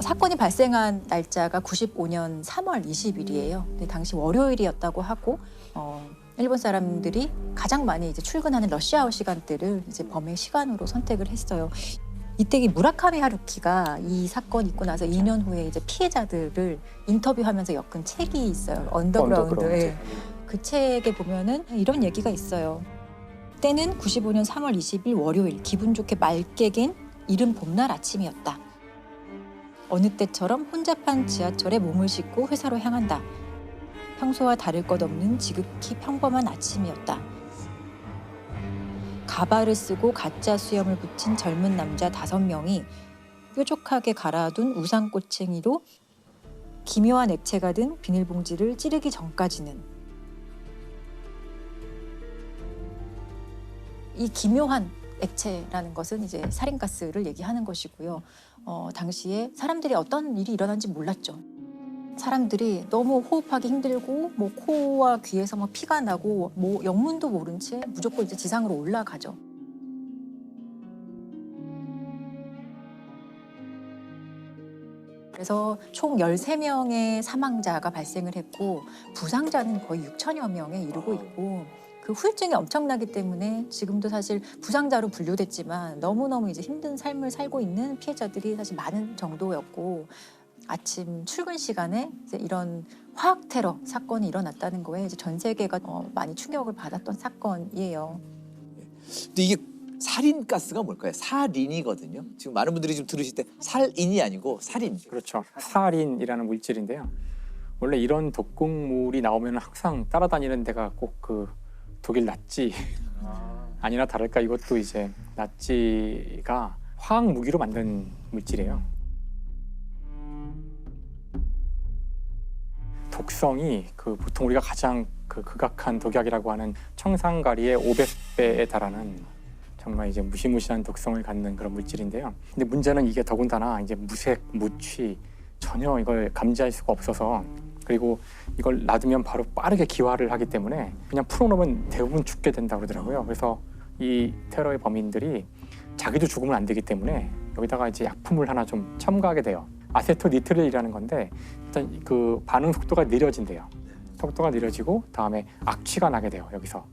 사건이 발생한 날짜가 95년 3월 20일이에요. 근데 당시 월요일이었다고 하고 일본 사람들이 가장 많이 이제 출근하는 러시아워 시간대를 이제 범행 시간으로 선택을 했어요. 이때 이 무라카미 하루키가 이 사건 있고 나서 2년 후에 이제 피해자들을 인터뷰하면서 엮은 책이 있어요. 언더그라운드. 예. 그 책에 보면은 이런 얘기가 있어요. 때는 95년 3월 20일 월요일, 기분 좋게 맑게 갠 이른 봄날 아침이었다. 어느 때처럼 혼잡한 지하철에 몸을 싣고 회사로 향한다. 평소와 다를 것 없는 지극히 평범한 아침이었다. 가발을 쓰고 가짜 수염을 붙인 젊은 남자 5명이 뾰족하게 갈아둔 우산꼬챙이로 기묘한 액체가 든 비닐봉지를 찌르기 전까지는 이 기묘한 액체라는 것은 이제 살인가스를 얘기하는 것이고요. 당시에 사람들이 어떤 일이 일어난지 몰랐죠. 사람들이 너무 호흡하기 힘들고 뭐 코와 귀에서 막 피가 나고 뭐 영문도 모른 채 무조건 이제 지상으로 올라가죠. 그래서 총 13명의 사망자가 발생을 했고 부상자는 거의 6천여 명에 이르고 있고 그 후유증이 엄청나기 때문에 지금도 사실 부상자로 분류됐지만 너무너무 이제 힘든 삶을 살고 있는 피해자들이 사실 많은 정도였고 아침 출근 시간에 이제 이런 화학 테러 사건이 일어났다는 거에 이제 전 세계가 많이 충격을 받았던 사건이에요. 근데 이게 살인가스가 뭘까요? 살인이거든요. 지금 많은 분들이 좀 들으실 때 살인이 아니고 살인. 그렇죠. 사린이라는 물질인데요. 원래 이런 독극물이 나오면 항상 따라다니는 데가 꼭 그 독일 나치 아니나 다를까 이것도 이제 나치가 화학 무기로 만든 물질이에요. 독성이 그 보통 우리가 가장 그 극악한 독약이라고 하는 청산가리의 500배에 달하는 정말 이제 무시무시한 독성을 갖는 그런 물질인데요. 근데 문제는 이게 더군다나 이제 무색, 무취 전혀 이걸 감지할 수가 없어서 그리고 이걸 놔두면 바로 빠르게 기화를 하기 때문에 그냥 풀어놓으면 대부분 죽게 된다고 그러더라고요. 그래서 이 테러의 범인들이 자기도 죽으면 안 되기 때문에 여기다가 이제 약품을 하나 좀 첨가하게 돼요. 아세토니트릴이라는 건데 일단 그 반응 속도가 느려진대요. 속도가 느려지고 다음에 악취가 나게 돼요. 여기서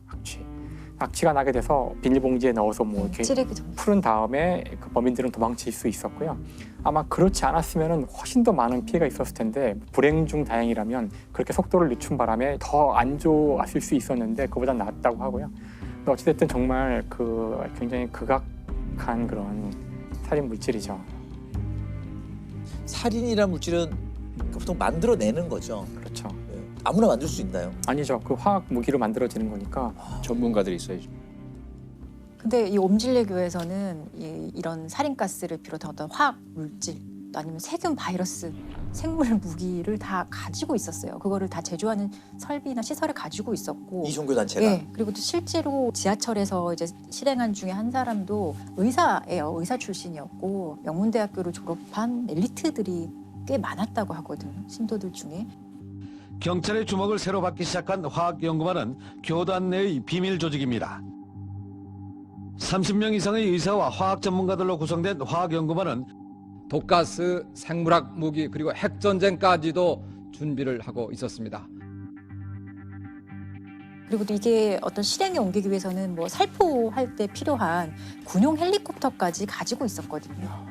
악취가 나게 돼서 비닐봉지에 넣어서 뭐 이렇게 풀은 다음에 그 범인들은 도망칠 수 있었고요. 아마 그렇지 않았으면 훨씬 더 많은 피해가 있었을 텐데 불행 중 다행이라면 그렇게 속도를 늦춘 바람에 더 안 좋았을 수 있었는데 그보다 낫다고 하고요. 어찌됐든 정말 그 굉장히 극악한 그런 살인 물질이죠. 살인이라는 물질은 보통 만들어내는 거죠. 그렇죠. 아무나 만들 수 있나요? 아니죠. 그 화학 무기로 만들어지는 거니까 전문가들이 있어야죠. 근데 이 옴질레교에서는 이런 살인가스를 비롯한 어떤 화학 물질 아니면 세균, 바이러스, 생물 무기를 다 가지고 있었어요. 그거를 다 제조하는 설비나 시설을 가지고 있었고 이 종교 단체가. 네, 그리고 또 실제로 지하철에서 이제 실행한 중에 한 사람도 의사예요. 의사 출신이었고 명문대학교를 졸업한 엘리트들이 꽤 많았다고 하거든요. 신도들 중에. 경찰의 주목을 새로 받기 시작한 화학연구반은 교단 내의 비밀 조직입니다. 30명 이상의 의사와 화학 전문가들로 구성된 화학연구반은 독가스, 생물학 무기 그리고 핵전쟁까지도 준비를 하고 있었습니다. 그리고 또 이게 어떤 실행에 옮기기 위해서는 뭐 살포할 때 필요한 군용 헬리콥터까지 가지고 있었거든요.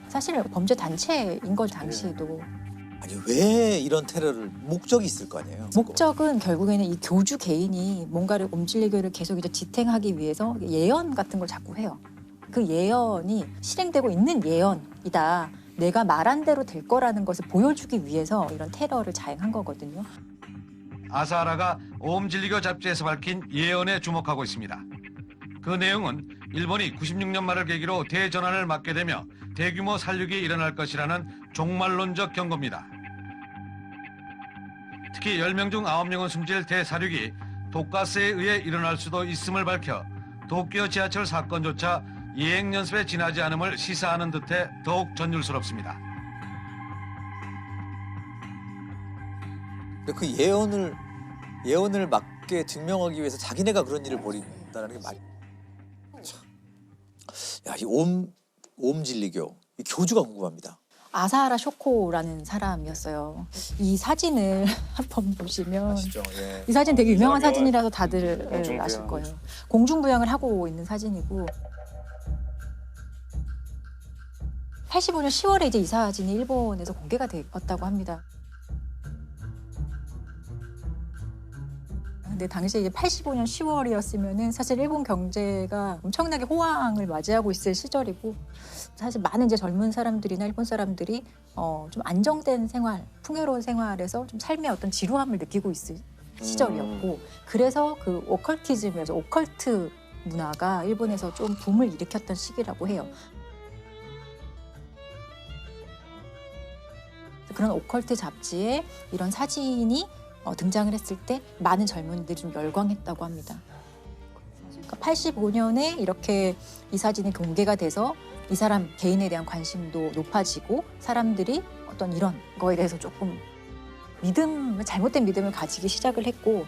사실 범죄 단체인 걸 당시에도. 아니 왜 이런 테러를 목적이 있을 거 아니에요? 목적은 결국에는 이 교주 개인이 뭔가를 옴질리교를 계속 이제 지탱하기 위해서 예언 같은 걸 자꾸 해요. 그 예언이 실행되고 있는 예언이다. 내가 말한 대로 될 거라는 것을 보여주기 위해서 이런 테러를 자행한 거거든요. 아사하라가 오음진리교 잡지에서 밝힌 예언에 주목하고 있습니다. 그 내용은 일본이 96년 말을 계기로 대전환을 맞게 되며 대규모 살육이 일어날 것이라는 종말론적 경고입니다. 특히 10명 중 9명은 숨질 대살육이 독가스에 의해 일어날 수도 있음을 밝혀 도쿄 지하철 사건조차 예행 연습에 지나지 않음을 시사하는 듯해 더욱 전율스럽습니다. 그 예언을 맞게 증명하기 위해서 자기네가 그런 일을 벌인다는 게 말이. 야, 이 오음진리교 이 교주가 궁금합니다. 아사하라 쇼코라는 사람이었어요. 이 사진을 한번 보시면 아시죠? 예. 이 사진 되게 유명한 맞아요. 사진이라서 다들 공중부양. 아실 거예요. 공중부양을 하고 있는 사진이고 85년 10월에 이제 이 사진이 일본에서 공개가 되었다고 합니다. 근데 당시에 이제 85년 10월이었으면은 사실 일본 경제가 엄청나게 호황을 맞이하고 있을 시절이고 사실 많은 이제 젊은 사람들이나 일본 사람들이 좀 안정된 생활, 풍요로운 생활에서 좀 삶의 어떤 지루함을 느끼고 있을 시절이었고 그래서 그 오컬티즘이죠. 오컬트 문화가 일본에서 좀 붐을 일으켰던 시기라고 해요. 그런 오컬트 잡지에 이런 사진이 등장을 했을 때 많은 젊은이들이 좀 열광했다고 합니다. 그러니까 85년에 이렇게 이 사진이 공개가 돼서 이 사람 개인에 대한 관심도 높아지고 사람들이 어떤 이런 거에 대해서 조금 잘못된 믿음을 가지기 시작을 했고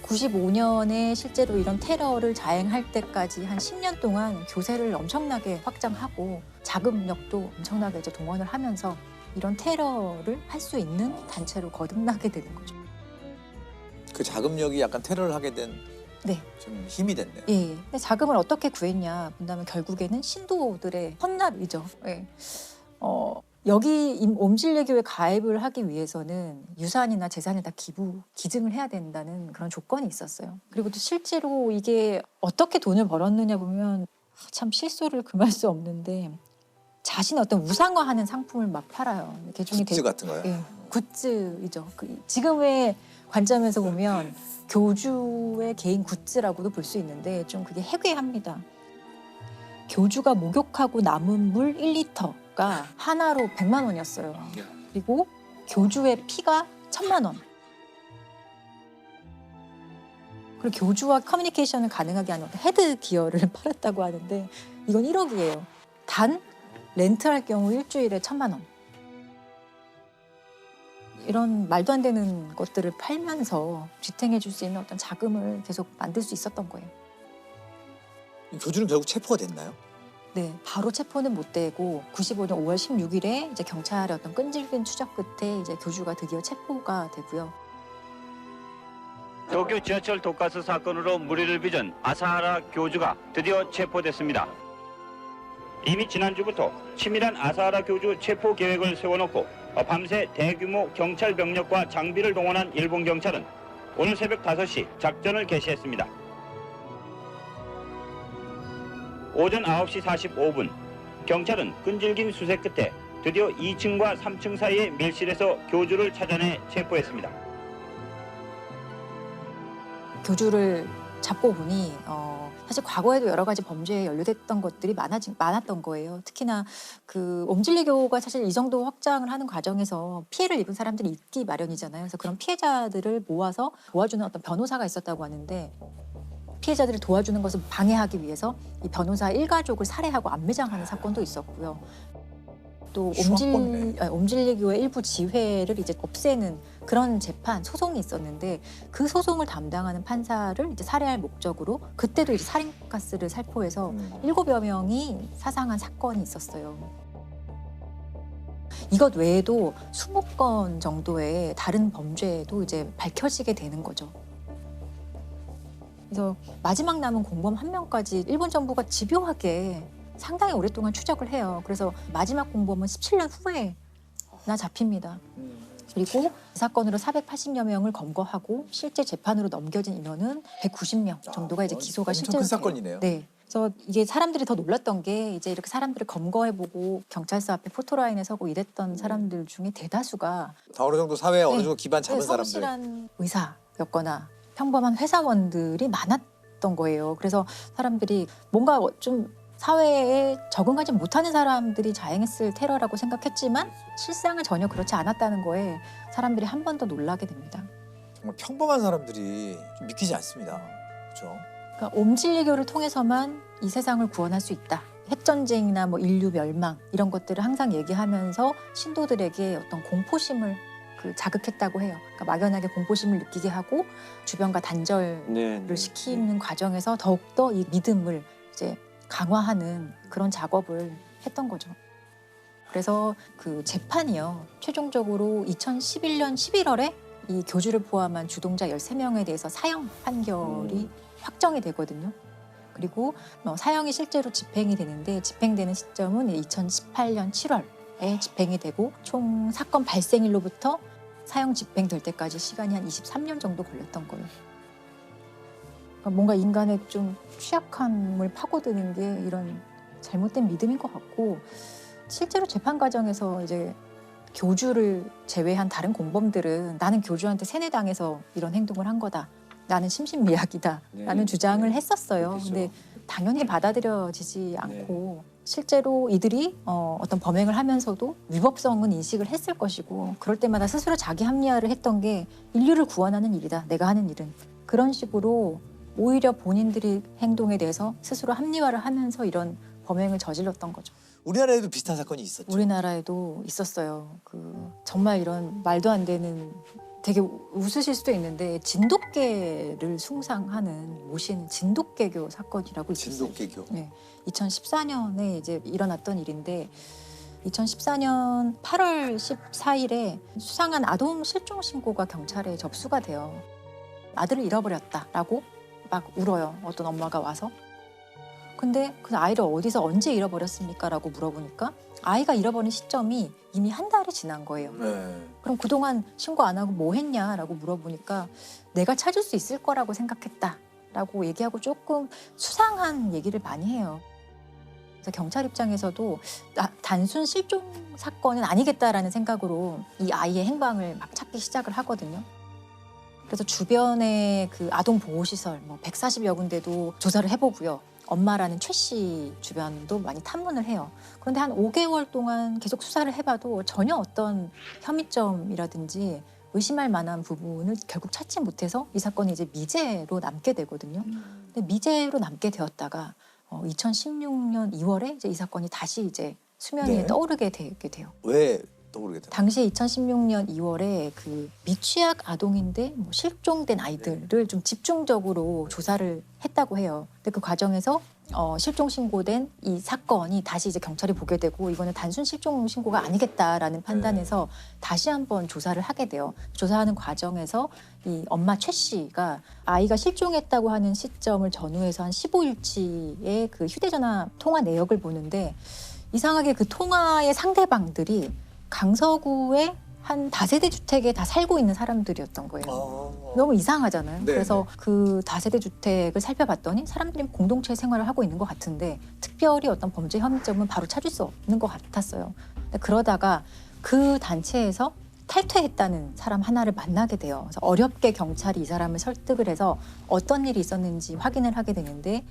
95년에 실제로 이런 테러를 자행할 때까지 한 10년 동안 교세를 엄청나게 확장하고 자금력도 엄청나게 이제 동원을 하면서 이런 테러를 할 수 있는 단체로 거듭나게 되는 거죠. 그 자금력이 약간 테러를 하게 된 좀 힘이 됐네요. 예. 근데 자금을 어떻게 구했냐 본다면 결국에는 신도들의 헌납이죠. 예. 여기 옴질리교에 가입을 하기 위해서는 유산이나 재산을 다 기증을 해야 된다는 그런 조건이 있었어요. 그리고 또 실제로 이게 어떻게 돈을 벌었느냐 보면 참 실소를 금할 수 없는데 자신의 어떤 우상화하는 상품을 막 팔아요. 굿즈 같은 거요? 예, 굿즈이죠. 지금의 관점에서 보면 교주의 개인 굿즈라고도 볼 수 있는데 좀 그게 해괴합니다. 교주가 목욕하고 남은 물 1리터가 하나로 100만 원이었어요. 그리고 교주의 피가 1000만 원. 그리고 교주와 커뮤니케이션을 가능하게 하는 헤드 기어를 팔았다고 하는데 이건 1억이에요. 단 렌트할 경우 일주일에 1000만 원. 이런 말도 안 되는 것들을 팔면서 지탱해 줄 수 있는 어떤 자금을 계속 만들 수 있었던 거예요. 교주는 결국 체포가 됐나요? 네, 바로 체포는 못 되고 95년 5월 16일에 이제 경찰의 어떤 끈질긴 추적 끝에 이제 교주가 드디어 체포가 되고요. 도쿄 지하철 독가스 사건으로 무리를 빚은 아사하라 교주가 드디어 체포됐습니다. 이미 지난주부터 치밀한 아사하라 교주 체포 계획을 세워놓고 밤새 대규모 경찰 병력과 장비를 동원한 일본 경찰은 오늘 새벽 5시 작전을 개시했습니다. 오전 9시 45분 경찰은 끈질긴 수색 끝에 드디어 2층과 3층 사이의 밀실에서 교주를 찾아내 체포했습니다. 교주를 잡고 보니 사실 과거에도 여러 가지 범죄에 연루됐던 것들이 많았던 거예요. 특히나 그 옴질리교가 사실 이 정도 확장을 하는 과정에서 피해를 입은 사람들이 있기 마련이잖아요. 그래서 그런 피해자들을 모아서 도와주는 어떤 변호사가 있었다고 하는데 피해자들을 도와주는 것을 방해하기 위해서 이 변호사 일가족을 살해하고 암매장하는 사건도 있었고요. 또 수학권이네. 옴질리교의 일부 지회를 이제 없애는 그런 재판 소송이 있었는데 그 소송을 담당하는 판사를 이제 살해할 목적으로 그때도 이제 살인가스를 살포해서 7여 명이 사상한 사건이 있었어요. 이것 외에도 20건 정도의 다른 범죄도 이제 밝혀지게 되는 거죠. 그래서 마지막 남은 공범 1명까지 일본 정부가 집요하게 상당히 오랫동안 추적을 해요. 그래서 마지막 공범은 17년 후에나 잡힙니다. 그리고 이 사건으로 480여 명을 검거하고 실제 재판으로 넘겨진 인원은 190명 정도가 이제 기소가 엄청 실제로 큰 돼요. 사건이네요. 네. 그래서 이게 사람들이 더 놀랐던 게 이제 이렇게 사람들을 검거해보고 경찰서 앞에 포토라인에 서고 이랬던 사람들 중에 대다수가 다 어느 정도 사회에 어느 정도 기반 잡은 사람들. 성실한 의사였거나 평범한 회사원들이 많았던 거예요. 그래서 사람들이 뭔가 좀 사회에 적응하지 못하는 사람들이 자행했을 테러라고 생각했지만 실상은 전혀 그렇지 않았다는 거에 사람들이 한 번 더 놀라게 됩니다. 정말 평범한 사람들이 좀 믿기지 않습니다. 그렇죠? 그러니까 옴질리교를 통해서만 이 세상을 구원할 수 있다. 핵전쟁이나 뭐 인류 멸망 이런 것들을 항상 얘기하면서 신도들에게 어떤 공포심을 자극했다고 해요. 그러니까 막연하게 공포심을 느끼게 하고 주변과 단절을 시키는 과정에서 더욱더 이 믿음을 이제 강화하는 그런 작업을 했던 거죠. 그래서 그 재판이요. 최종적으로 2011년 11월에 이 교주를 포함한 주동자 13명에 대해서 사형 판결이 확정이 되거든요. 그리고 사형이 실제로 집행이 되는데 집행되는 시점은 2018년 7월에 집행이 되고 총 사건 발생일로부터 사형 집행될 때까지 시간이 한 23년 정도 걸렸던 거예요. 그러니까 뭔가 인간의 좀 취약함을 파고드는 게 이런 잘못된 믿음인 것 같고 실제로 재판 과정에서 이제 교주를 제외한 다른 공범들은 나는 교주한테 세뇌당해서 이런 행동을 한 거다. 나는 심신미약이다. 라는 주장을 했었어요. 근데 당연히 받아들여지지 않고 실제로 이들이 어떤 범행을 하면서도 위법성은 인식을 했을 것이고 그럴 때마다 스스로 자기 합리화를 했던 게 인류를 구원하는 일이다. 내가 하는 일은. 그런 식으로 오히려 본인들이 행동에 대해서 스스로 합리화를 하면서 이런 범행을 저질렀던 거죠. 우리나라에도 비슷한 사건이 있었죠. 우리나라에도 있었어요. 정말 이런 말도 안 되는 되게 웃으실 수도 있는데 진돗개를 숭상하는 모시는 진돗개교 사건이라고 있었어요. 진돗개교. 네, 2014년에 이제 일어났던 일인데 2014년 8월 14일에 수상한 아동 실종 신고가 경찰에 접수가 돼요. 아들을 잃어버렸다라고 막 울어요. 어떤 엄마가 와서. 근데 그 아이를 어디서 언제 잃어버렸습니까? 라고 물어보니까 아이가 잃어버린 시점이 이미 한 달이 지난 거예요. 그럼 그동안 신고 안 하고 뭐 했냐라고 물어보니까 내가 찾을 수 있을 거라고 생각했다라고 얘기하고 조금 수상한 얘기를 많이 해요. 그래서 경찰 입장에서도 단순 실종 사건은 아니겠다라는 생각으로 이 아이의 행방을 막 찾기 시작을 하거든요. 그래서 주변의 그 아동 보호시설 140여 군데도 조사를 해보고요. 엄마라는 최 씨 주변도 많이 탐문을 해요. 그런데 한 5개월 동안 계속 수사를 해봐도 전혀 어떤 혐의점이라든지 의심할 만한 부분을 결국 찾지 못해서 이 사건이 이제 미제로 남게 되거든요. 근데 미제로 남게 되었다가 2016년 2월에 이제 이 사건이 다시 이제 수면 위에 떠오르게 되게 돼요. 왜 떠오르게 돼요? 당시에 2016년 2월에 그 미취학 아동인데 실종된 아이들을 좀 집중적으로 조사를 했다고 해요. 근데 그 과정에서 실종 신고된 이 사건이 다시 이제 경찰이 보게 되고 이거는 단순 실종 신고가 아니겠다라는 판단에서 다시 한번 조사를 하게 돼요. 조사하는 과정에서 이 엄마 최 씨가 아이가 실종했다고 하는 시점을 전후해서 한 15일치의 그 휴대전화 통화 내역을 보는데 이상하게 그 통화의 상대방들이 강서구의 한 다세대 주택에 다 살고 있는 사람들이었던 거예요. 너무 이상하잖아요. 네, 그래서 그 다세대 주택을 살펴봤더니 사람들이 공동체 생활을 하고 있는 것 같은데 특별히 어떤 범죄 혐의점은 바로 찾을 수 없는 것 같았어요. 근데 그러다가 그 단체에서 탈퇴했다는 사람 하나를 만나게 돼요. 그래서 어렵게 경찰이 이 사람을 설득을 해서 어떤 일이 있었는지 확인을 하게 되는데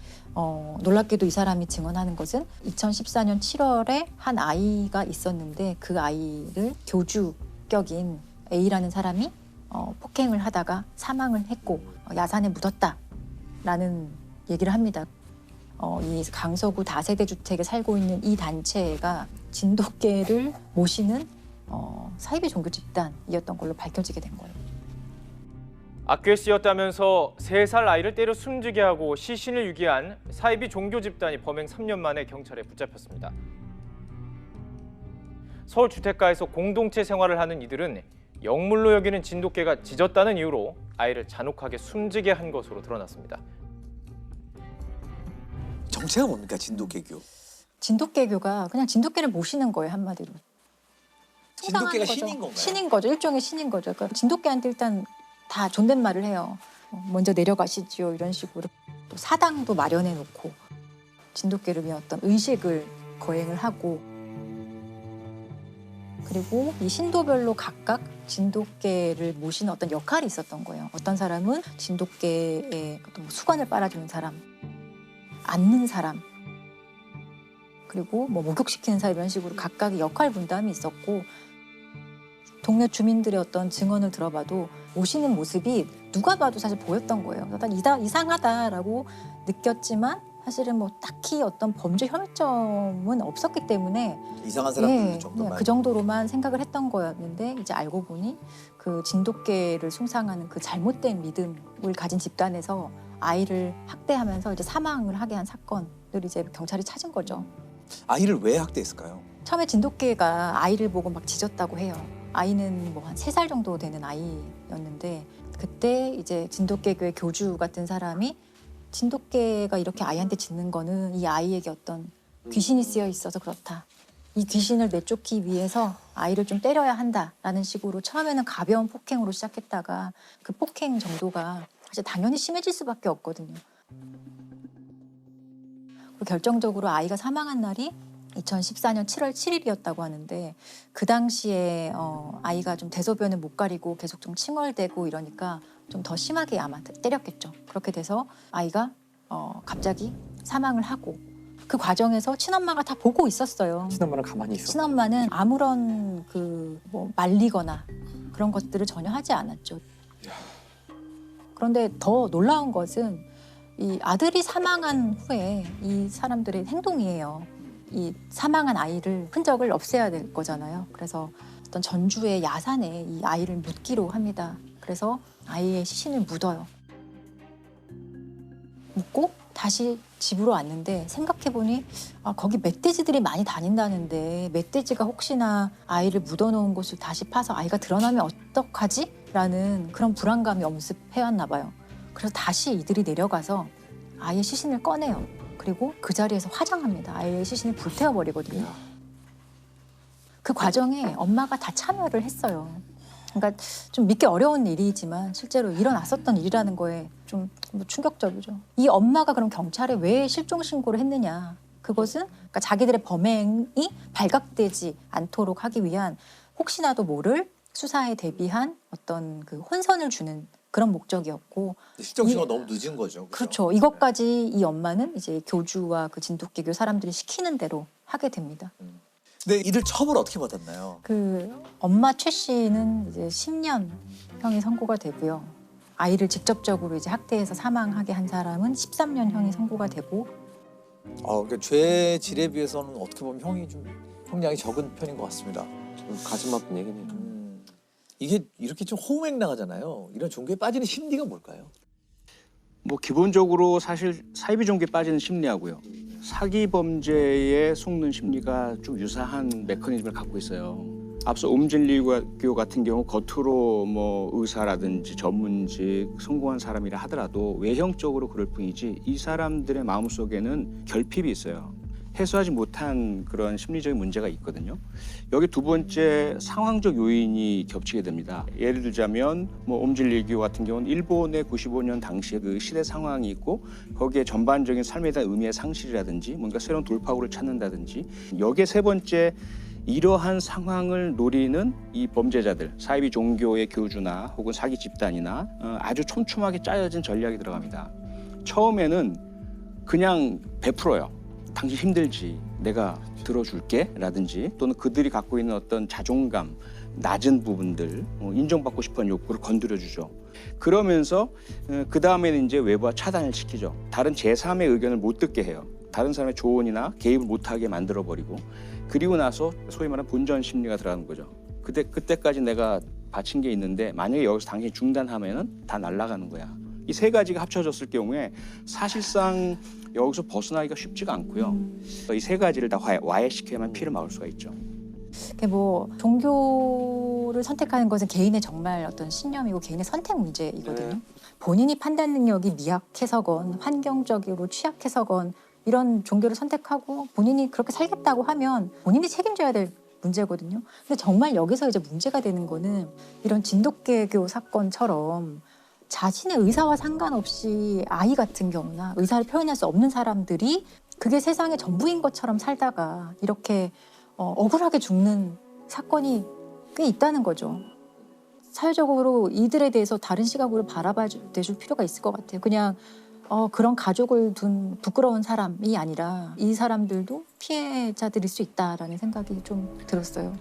놀랍게도 이 사람이 증언하는 것은 2014년 7월에 한 아이가 있었는데 그 아이를 교주격인 A라는 사람이 폭행을 하다가 사망을 했고 야산에 묻었다라는 얘기를 합니다. 이 강서구 다세대 주택에 살고 있는 이 단체가 진돗개를 모시는 사이비 종교 집단이었던 걸로 밝혀지게 된 거예요. 악귀에 씌였다면서 3살 아이를 때려 숨지게 하고 시신을 유기한 사이비 종교 집단이 범행 3년 만에 경찰에 붙잡혔습니다. 서울 주택가에서 공동체 생활을 하는 이들은 영물로 여기는 진돗개가 짖었다는 이유로 아이를 잔혹하게 숨지게 한 것으로 드러났습니다. 정체가 뭡니까, 진돗개교? 진돗개교가 그냥 진돗개를 모시는 거예요, 한마디로. 진돗개가 거죠. 신인 건가요? 신인 거죠. 일종의 신인 거죠. 그러니까 진돗개한테 일단 다 존댓말을 해요. 먼저 내려가시지요, 이런 식으로. 또 사당도 마련해 놓고 진돗개를 위한 어떤 의식을 거행을 하고, 그리고 이 신도별로 각각 진돗개를 모시는 어떤 역할이 있었던 거예요. 어떤 사람은 진돗개의 어떤 수건을 빨아주는 사람, 앉는 사람, 그리고 뭐 목욕시키는 사람, 이런 식으로 각각의 역할 분담이 있었고, 동네 주민들의 어떤 증언을 들어봐도 모시는 모습이 누가 봐도 사실 보였던 거예요. 일단 이상하다라고 느꼈지만 사실은 뭐 딱히 어떤 범죄 혐의점은 없었기 때문에 이상한 사람 부르는 정도만. 그 정도로만 생각을 했던 거였는데, 이제 알고 보니 그 진돗개를 숭상하는 그 잘못된 믿음을 가진 집단에서 아이를 학대하면서 이제 사망을 하게 한 사건을 이제 경찰이 찾은 거죠. 아이를 왜 학대했을까요? 처음에 진돗개가 아이를 보고 막 짖었다고 해요. 아이는 뭐 한 3살 정도 되는 아이였는데, 그때 이제 진돗개교의 교주 같은 사람이 진돗개가 이렇게 아이한테 짖는 거는 이 아이에게 어떤 귀신이 쓰여 있어서 그렇다. 이 귀신을 내쫓기 위해서 아이를 좀 때려야 한다라는 식으로 처음에는 가벼운 폭행으로 시작했다가 그 폭행 정도가 이제 당연히 심해질 수밖에 없거든요. 그리고 결정적으로 아이가 사망한 날이 2014년 7월 7일이었다고 하는데, 그 당시에 아이가 좀 대소변을 못 가리고 계속 좀 칭얼대고 이러니까 좀 더 심하게 아마 때렸겠죠. 그렇게 돼서 아이가 갑자기 사망을 하고, 그 과정에서 친엄마가 다 보고 있었어요. 친엄마는 가만히 있었어요. 친엄마는 아무런 뭐 말리거나 그런 것들을 전혀 하지 않았죠. 그런데 더 놀라운 것은 이 아들이 사망한 후에 이 사람들의 행동이에요. 이 사망한 아이를 흔적을 없애야 될 거잖아요. 그래서 어떤 전주의 야산에 이 아이를 묻기로 합니다. 그래서 아이의 시신을 묻어요. 묻고 다시 집으로 왔는데 생각해보니 거기 멧돼지들이 많이 다닌다는데 멧돼지가 혹시나 아이를 묻어놓은 곳을 다시 파서 아이가 드러나면 어떡하지? 라는 그런 불안감이 엄습해왔나 봐요. 그래서 다시 이들이 내려가서 아이의 시신을 꺼내요. 그리고 그 자리에서 화장합니다. 아이의 시신을 불태워버리거든요. 그 과정에 엄마가 다 참여를 했어요. 그러니까 좀 믿기 어려운 일이지만 실제로 일어났었던 일이라는 거에 좀 충격적이죠. 이 엄마가 그럼 경찰에 왜 실종 신고를 했느냐. 그것은 그러니까 자기들의 범행이 발각되지 않도록 하기 위한 혹시나도 모를 수사에 대비한 어떤 그 혼선을 주는 그런 목적이었고, 실종 신고가 너무 늦은 거죠. 그렇죠. 이것까지 이 엄마는 이제 교주와 그 진돗개교 사람들이 시키는 대로 하게 됩니다. 근데 이들 처벌 어떻게 받았나요? 그 엄마 최 씨는 이제 10년 형이 선고가 되고요. 아이를 직접적으로 이제 학대해서 사망하게 한 사람은 13년 형이 선고가 되고. 그러니까 죄 질에 비해서는 어떻게 보면 형이 좀 형량이 적은 편인 것 같습니다. 좀 가슴 아픈 얘기네요. 이게 이렇게 좀 호응행랑하잖아요. 이런 종교에 빠지는 심리가 뭘까요? 뭐 기본적으로 사실 사이비 종교에 빠지는 심리하고요, 사기 범죄에 속는 심리가 좀 유사한 메커니즘을 갖고 있어요. 앞서 오음진리교 같은 경우 겉으로 뭐 의사라든지 전문직 성공한 사람이라 하더라도 외형적으로 그럴 뿐이지 이 사람들의 마음속에는 결핍이 있어요. 해소하지 못한 그런 심리적인 문제가 있거든요. 여기 두 번째 상황적 요인이 겹치게 됩니다. 예를 들자면 뭐 오음진리교 같은 경우는 일본의 95년 당시의 그 시대 상황이 있고 거기에 전반적인 삶에 대한 의미의 상실이라든지 뭔가 새로운 돌파구를 찾는다든지, 여기에 세 번째 이러한 상황을 노리는 이 범죄자들, 사이비 종교의 교주나 혹은 사기 집단이나 아주 촘촘하게 짜여진 전략이 들어갑니다. 처음에는 그냥 베풀어요. 당신 힘들지, 내가 들어줄게 라든지, 또는 그들이 갖고 있는 어떤 자존감, 낮은 부분들, 인정받고 싶은 욕구를 건드려주죠. 그러면서 그 다음에는 이제 외부와 차단을 시키죠. 다른 제3의 의견을 못 듣게 해요. 다른 사람의 조언이나 개입을 못하게 만들어버리고 그리고 나서 소위 말하는 본전 심리가 들어가는 거죠. 그때까지 내가 바친 게 있는데 만약에 여기서 당신이 중단하면은 다 날아가는 거야. 이 세 가지가 합쳐졌을 경우에 사실상 여기서 벗어나기가 쉽지가 않고요. 이 세 가지를 다 와해시켜야만 피를 막을 수가 있죠. 뭐 종교를 선택하는 것은 개인의 정말 어떤 신념이고 개인의 선택 문제이거든요. 본인이 판단 능력이 미약해서건 환경적으로 취약해서건 이런 종교를 선택하고 본인이 그렇게 살겠다고 하면 본인이 책임져야 될 문제거든요. 근데 정말 여기서 이제 문제가 되는 거는 이런 진돗개교 사건처럼 자신의 의사와 상관없이 아이 같은 경우나 의사를 표현할 수 없는 사람들이 그게 세상의 전부인 것처럼 살다가 이렇게 억울하게 죽는 사건이 꽤 있다는 거죠. 사회적으로 이들에 대해서 다른 시각으로 바라봐 줄 필요가 있을 것 같아요. 그냥 그런 가족을 둔 부끄러운 사람이 아니라 이 사람들도 피해자들일 수 있다라는 생각이 좀 들었어요.